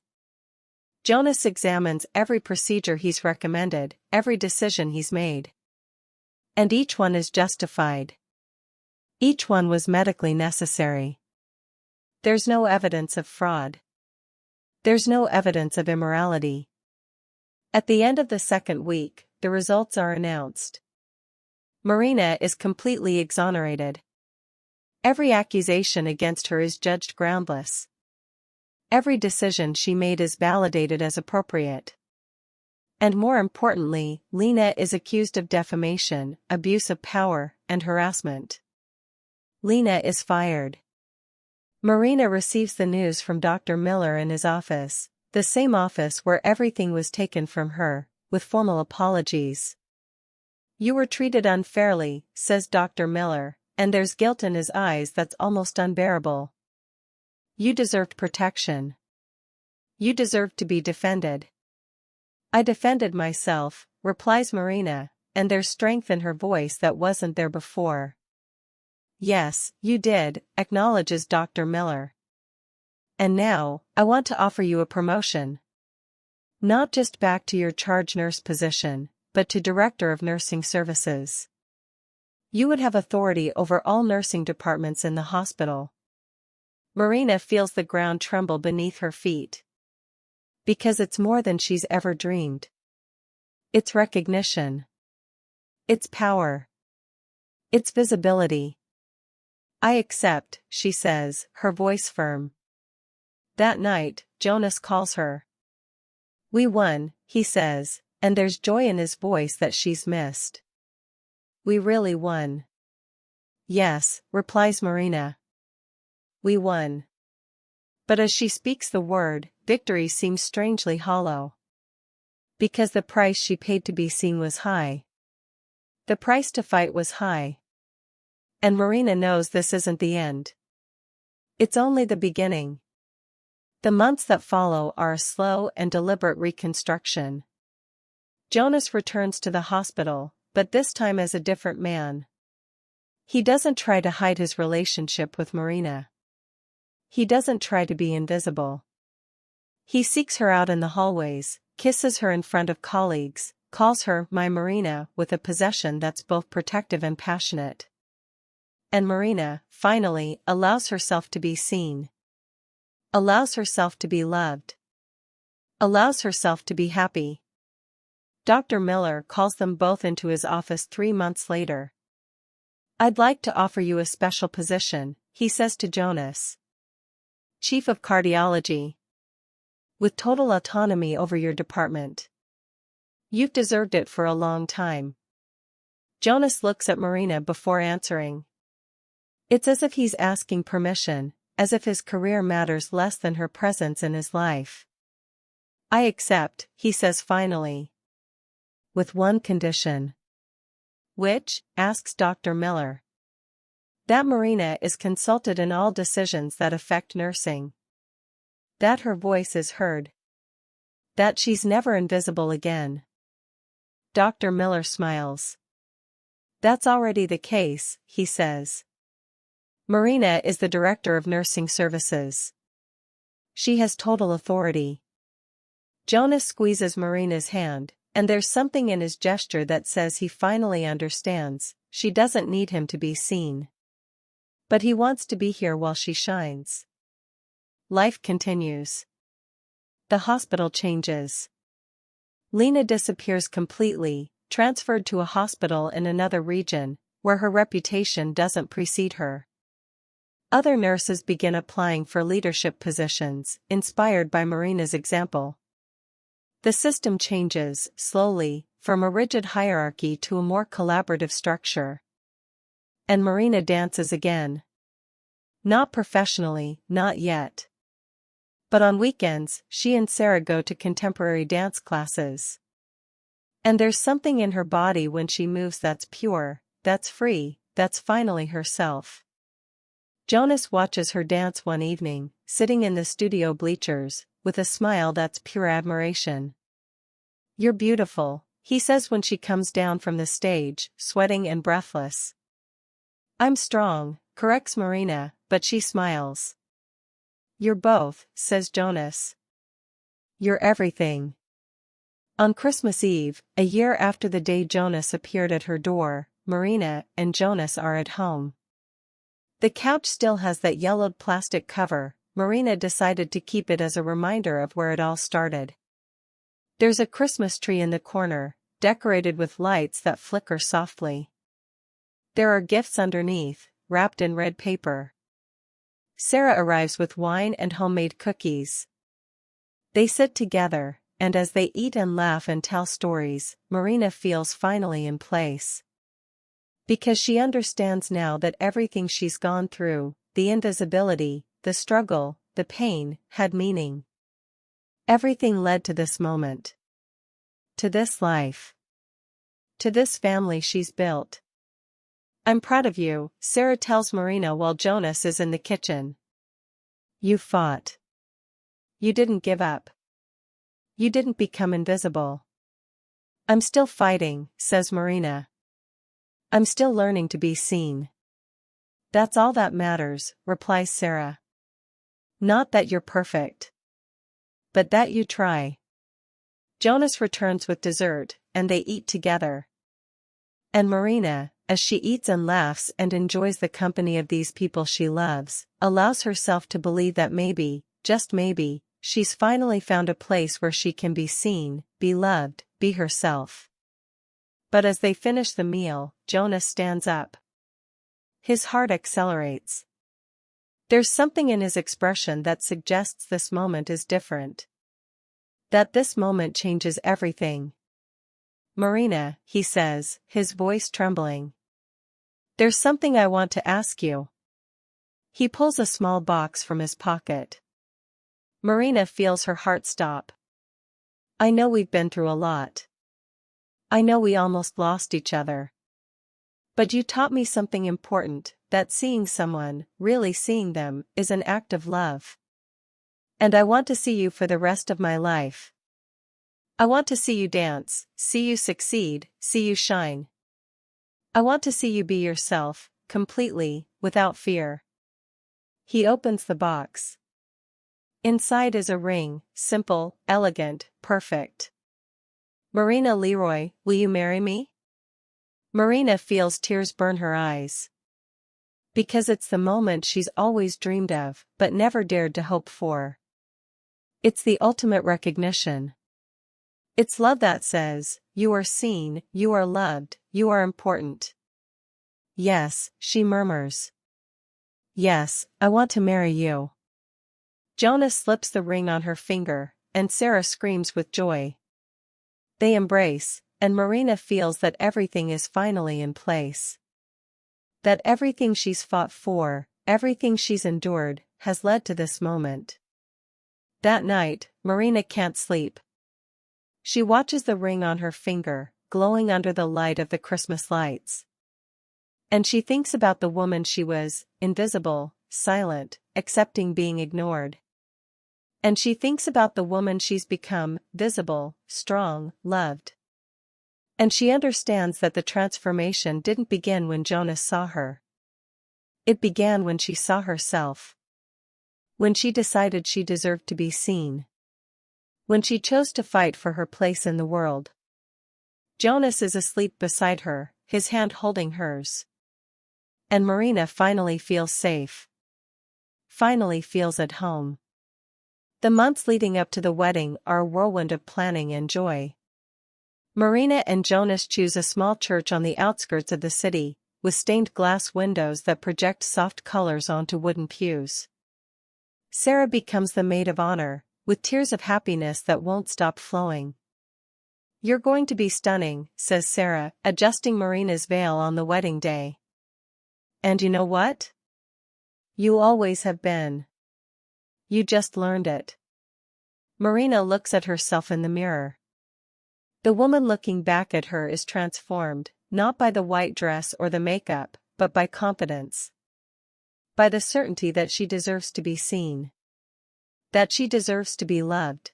Jonas examines every procedure he's recommended, every decision he's made. And each one is justified. Each one was medically necessary. There's no evidence of fraud. There's no evidence of immorality. At the end of the second week, the results are announced. Marina is completely exonerated. Every accusation against her is judged groundless. Every decision she made is validated as appropriate. And more importantly, Lena is accused of defamation, abuse of power, and harassment. Lena is fired. Marina receives the news from Dr. Miller in his office, the same office where everything was taken from her, with formal apologies. "You were treated unfairly," says Dr. Miller, and there's guilt in his eyes that's almost unbearable. "You deserved protection. You deserved to be defended." "I defended myself," replies Marina, and there's strength in her voice that wasn't there before. "Yes, you did," acknowledges Dr. Miller. "And now, I want to offer you a promotion. Not just back to your charge nurse position, but to Director of Nursing Services. You would have authority over all nursing departments in the hospital." Marina feels the ground tremble beneath her feet. Because it's more than she's ever dreamed. It's recognition. It's power. It's visibility. "I accept," she says, her voice firm. That night, Jonas calls her. "We won," he says, and there's joy in his voice that she's missed. "We really won." "Yes," replies Marina. "We won." But as she speaks the word, victory seems strangely hollow. Because the price she paid to be seen was high. The price to fight was high. And Marina knows this isn't the end. It's only the beginning. The months that follow are a slow and deliberate reconstruction. Jonas returns to the hospital, but this time as a different man. He doesn't try to hide his relationship with Marina. He doesn't try to be invisible. He seeks her out in the hallways, kisses her in front of colleagues, calls her "my Marina" with a possession that's both protective and passionate. And Marina, finally, allows herself to be seen. Allows herself to be loved. Allows herself to be happy. Dr. Miller calls them both into his office 3 months later. "I'd like to offer you a special position," he says to Jonas. "Chief of Cardiology. With total autonomy over your department. You've deserved it for a long time." Jonas looks at Marina before answering. It's as if he's asking permission, as if his career matters less than her presence in his life. "I accept," he says finally. "With one condition." "Which?" asks Dr. Miller. "That Marina is consulted in all decisions that affect nursing. That her voice is heard. That she's never invisible again." Dr. Miller smiles. "That's already the case," he says. "Marina is the Director of Nursing Services. She has total authority." Jonas squeezes Marina's hand, and there's something in his gesture that says he finally understands. She doesn't need him to be seen. But he wants to be here while she shines. Life continues. The hospital changes. Lena disappears completely, transferred to a hospital in another region, where her reputation doesn't precede her. Other nurses begin applying for leadership positions, inspired by Marina's example. The system changes, slowly, from a rigid hierarchy to a more collaborative structure. And Marina dances again. Not professionally, not yet. But on weekends, she and Sarah go to contemporary dance classes. And there's something in her body when she moves that's pure, that's free, that's finally herself. Jonas watches her dance one evening, sitting in the studio bleachers, with a smile that's pure admiration. "You're beautiful," he says when she comes down from the stage, sweating and breathless. "I'm strong," corrects Marina, but she smiles. "You're both," says Jonas. "You're everything." On Christmas Eve, a year after the day Jonas appeared at her door, Marina and Jonas are at home. The couch still has that yellowed plastic cover. Marina decided to keep it as a reminder of where it all started. There's a Christmas tree in the corner, decorated with lights that flicker softly. There are gifts underneath, wrapped in red paper. Sarah arrives with wine and homemade cookies. They sit together, and as they eat and laugh and tell stories, Marina feels finally in place. Because she understands now that everything she's gone through, the invisibility, the struggle, the pain, had meaning. Everything led to this moment. To this life. To this family she's built. I'm proud of you, Sarah tells Marina while Jonas is in the kitchen. You fought. You didn't give up. You didn't become invisible. I'm still fighting, says Marina. I'm still learning to be seen. That's all that matters, replies Sarah. Not that you're perfect. But that you try. Jonas returns with dessert, and they eat together. And Marina, as she eats and laughs and enjoys the company of these people she loves, allows herself to believe that maybe, just maybe, she's finally found a place where she can be seen, be loved, be herself. But as they finish the meal, Jonas stands up. His heart accelerates. There's something in his expression that suggests this moment is different. That this moment changes everything. Marina, he says, his voice trembling. There's something I want to ask you. He pulls a small box from his pocket. Marina feels her heart stop. I know we've been through a lot. I know we almost lost each other. But you taught me something important, that seeing someone, really seeing them, is an act of love. And I want to see you for the rest of my life. I want to see you dance, see you succeed, see you shine. I want to see you be yourself, completely, without fear. He opens the box. Inside is a ring, simple, elegant, perfect. Marina Leroy, will you marry me? Marina feels tears burn her eyes. Because it's the moment she's always dreamed of, but never dared to hope for. It's the ultimate recognition. It's love that says, you are seen, you are loved, you are important. Yes, she murmurs. Yes, I want to marry you. Jonas slips the ring on her finger, and Sarah screams with joy. They embrace, and Marina feels that everything is finally in place. That everything she's fought for, everything she's endured, has led to this moment. That night, Marina can't sleep. She watches the ring on her finger, glowing under the light of the Christmas lights. And she thinks about the woman she was, invisible, silent, accepting being ignored. And she thinks about the woman she's become, visible, strong, loved. And she understands that the transformation didn't begin when Jonas saw her. It began when she saw herself. When she decided she deserved to be seen. When she chose to fight for her place in the world. Jonas is asleep beside her, his hand holding hers. And Marina finally feels safe. Finally feels at home. The months leading up to the wedding are a whirlwind of planning and joy. Marina and Jonas choose a small church on the outskirts of the city, with stained glass windows that project soft colors onto wooden pews. Sarah becomes the maid of honor, with tears of happiness that won't stop flowing. You're going to be stunning, says Sarah, adjusting Marina's veil on the wedding day. And you know what? You always have been. You just learned it. Marina looks at herself in the mirror. The woman looking back at her is transformed, not by the white dress or the makeup, but by confidence. By the certainty that she deserves to be seen. That she deserves to be loved.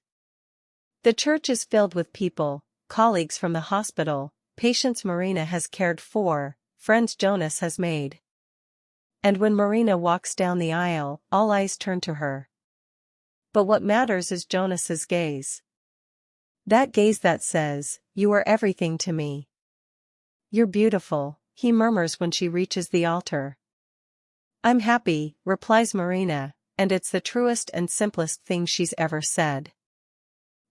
The church is filled with people, colleagues from the hospital, patients Marina has cared for, friends Jonas has made. And when Marina walks down the aisle, all eyes turn to her. But what matters is Jonas's gaze. That gaze that says, you are everything to me. You're beautiful, he murmurs when she reaches the altar. I'm happy, replies Marina, and it's the truest and simplest thing she's ever said.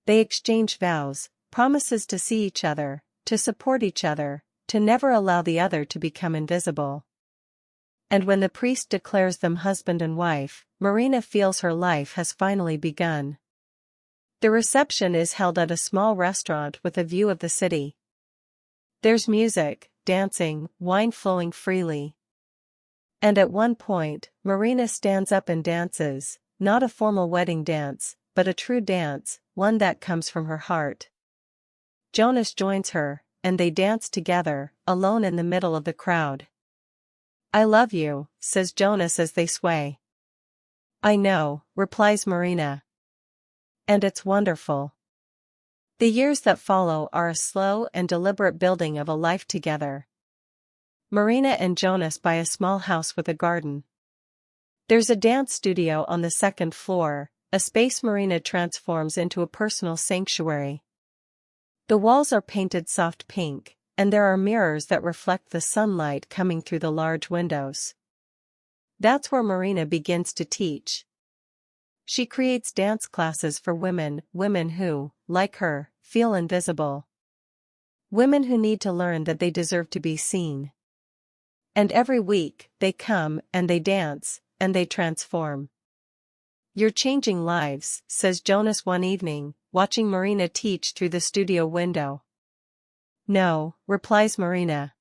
They exchange vows, promises to see each other, to support each other, to never allow the other to become invisible. And when the priest declares them husband and wife, Marina feels her life has finally begun. The reception is held at a small restaurant with a view of the city. There's music, dancing, wine flowing freely. And at one point, Marina stands up and dances, not a formal wedding dance, but a true dance, one that comes from her heart. Jonas joins her, and they dance together, alone in the middle of the crowd. "I love you," says Jonas as they sway. "I know," replies Marina. And it's wonderful. The years that follow are a slow and deliberate building of a life together. Marina and Jonas buy a small house with a garden. There's a dance studio on the second floor, a space Marina transforms into a personal sanctuary. The walls are painted soft pink, and there are mirrors that reflect the sunlight coming through the large windows. That's where Marina begins to teach. She creates dance classes for women who, like her, feel invisible. Women who need to learn that they deserve to be seen. And every week, they come, and they dance, and they transform. "You're changing lives," says Jonas one evening, watching Marina teach through the studio window. "No," replies Marina.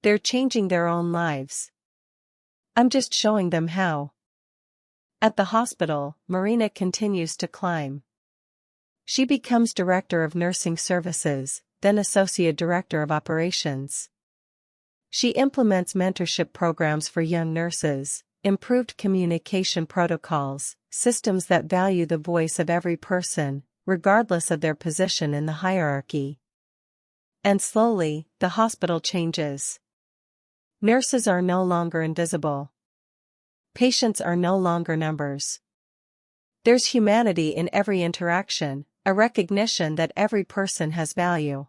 "They're changing their own lives. I'm just showing them how." At the hospital, Marina continues to climb. She becomes director of nursing services, then associate director of operations. She implements mentorship programs for young nurses, improved communication protocols, systems that value the voice of every person, regardless of their position in the hierarchy. And slowly, the hospital changes. Nurses are no longer invisible. Patients are no longer numbers. There's humanity in every interaction, a recognition that every person has value.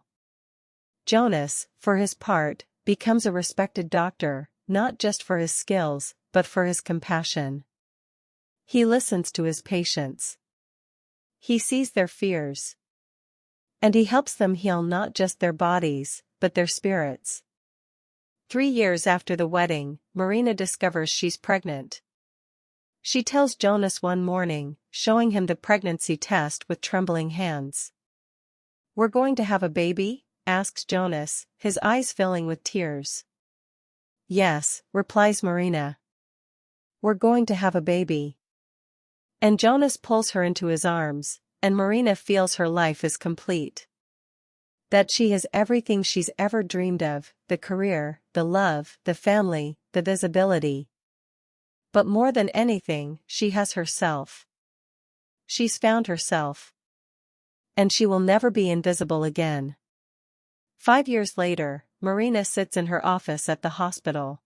Jonas, for his part, becomes a respected doctor, not just for his skills, but for his compassion. He listens to his patients. He sees their fears. And he helps them heal not just their bodies, but their spirits. 3 years after the wedding, Marina discovers she's pregnant. She tells Jonas one morning, showing him the pregnancy test with trembling hands. "We're going to have a baby?" asks Jonas, his eyes filling with tears. "Yes," replies Marina. "We're going to have a baby." And Jonas pulls her into his arms, and Marina feels her life is complete. That she has everything she's ever dreamed of, the career, the love, the family, the visibility. But more than anything, she has herself. She's found herself. And she will never be invisible again. 5 years later, Marina sits in her office at the hospital.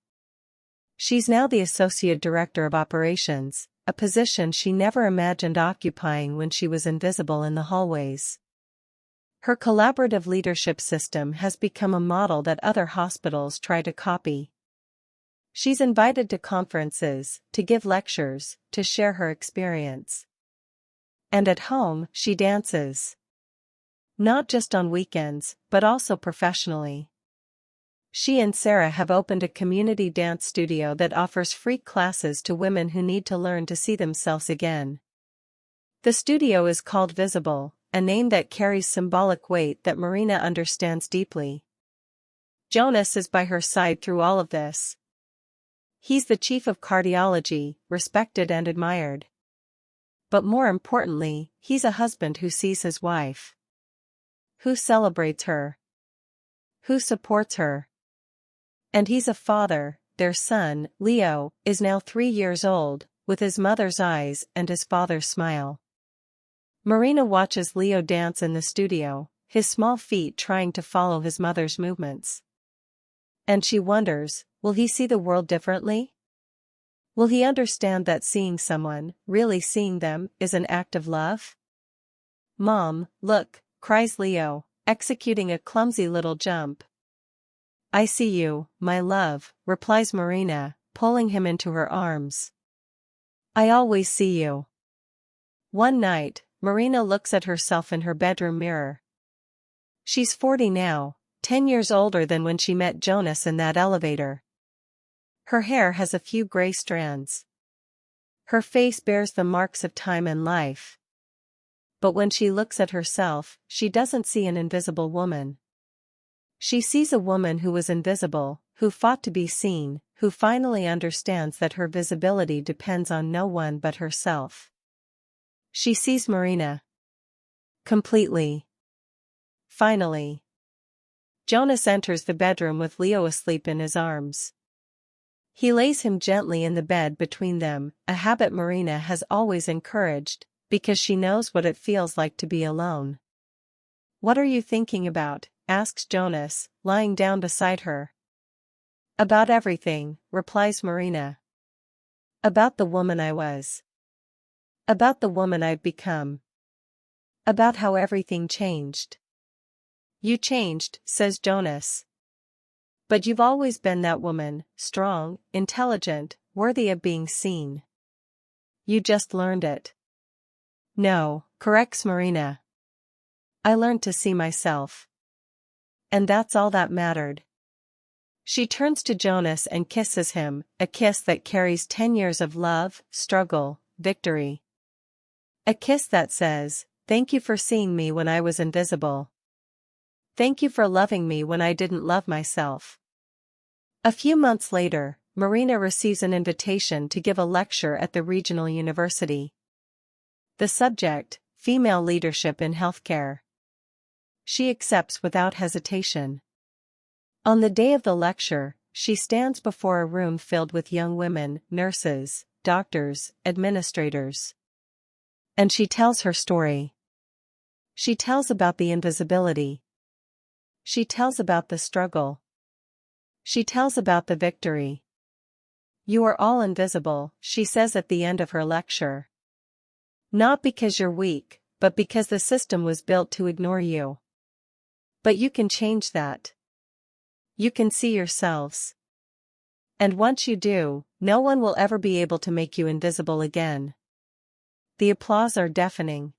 She's now the associate director of operations, a position she never imagined occupying when she was invisible in the hallways. Her collaborative leadership system has become a model that other hospitals try to copy. She's invited to conferences, to give lectures, to share her experience. And at home, she dances. Not just on weekends, but also professionally. She and Sarah have opened a community dance studio that offers free classes to women who need to learn to see themselves again. The studio is called Visible, a name that carries symbolic weight that Marina understands deeply. Jonas is by her side through all of this. He's the chief of cardiology, respected and admired. But more importantly, he's a husband who sees his wife. Who celebrates her. Who supports her. And he's a father. Their son, Leo, is now 3 years old, with his mother's eyes and his father's smile. Marina watches Leo dance in the studio, his small feet trying to follow his mother's movements. And she wonders, will he see the world differently? Will he understand that seeing someone, really seeing them, is an act of love? "Mom, look," cries Leo, executing a clumsy little jump. "I see you, my love," replies Marina, pulling him into her arms. "I always see you." One night, Marina looks at herself in her bedroom mirror. She's 40 now, 10 years older than when she met Jonas in that elevator. Her hair has a few gray strands. Her face bears the marks of time and life. But when she looks at herself, she doesn't see an invisible woman. She sees a woman who was invisible, who fought to be seen, who finally understands that her visibility depends on no one but herself. She sees Marina. Completely. Finally. Jonas enters the bedroom with Leo asleep in his arms. He lays him gently in the bed between them, a habit Marina has always encouraged, because she knows what it feels like to be alone. "What are you thinking about?" asks Jonas, lying down beside her. "About everything," replies Marina. "About the woman I was. About the woman I've become. About how everything changed." "You changed," says Jonas. "But you've always been that woman, strong, intelligent, worthy of being seen. You just learned it." "No," corrects Marina. "I learned to see myself. And that's all that mattered." She turns to Jonas and kisses him, a kiss that carries 10 years of love, struggle, victory. A kiss that says, "Thank you for seeing me when I was invisible. Thank you for loving me when I didn't love myself." A few months later, Marina receives an invitation to give a lecture at the regional university. The subject, female leadership in healthcare. She accepts without hesitation. On the day of the lecture, she stands before a room filled with young women, nurses, doctors, administrators. And she tells her story. She tells about the invisibility. She tells about the struggle. She tells about the victory. "You are all invisible," she says at the end of her lecture. "Not because you're weak, but because the system was built to ignore you. But you can change that. You can see yourselves. And once you do, no one will ever be able to make you invisible again." The applause are deafening.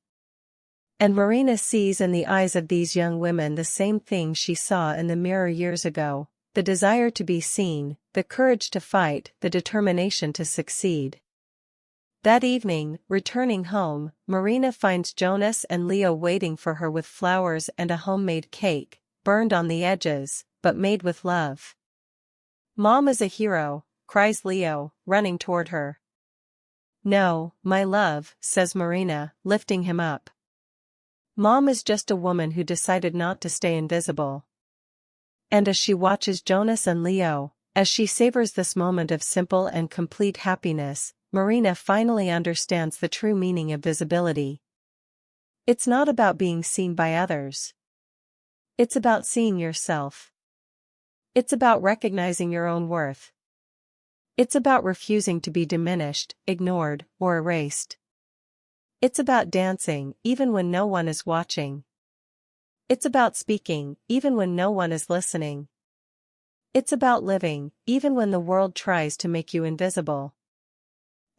And Marina sees in the eyes of these young women the same thing she saw in the mirror years ago: the desire to be seen, the courage to fight, the determination to succeed. That evening, returning home, Marina finds Jonas and Leo waiting for her with flowers and a homemade cake, burned on the edges, but made with love. "Mom is a hero," cries Leo, running toward her. "No, my love," says Marina, lifting him up. "Mom is just a woman who decided not to stay invisible." And as she watches Jonas and Leo, as she savors this moment of simple and complete happiness, Marina finally understands the true meaning of visibility. It's not about being seen by others. It's about seeing yourself. It's about recognizing your own worth. It's about refusing to be diminished, ignored, or erased. It's about dancing, even when no one is watching. It's about speaking, even when no one is listening. It's about living, even when the world tries to make you invisible.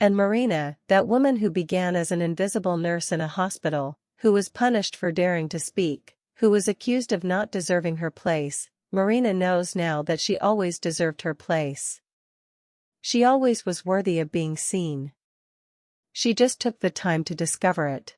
And Marina, that woman who began as an invisible nurse in a hospital, who was punished for daring to speak, who was accused of not deserving her place, Marina knows now that she always deserved her place. She always was worthy of being seen. She just took the time to discover it.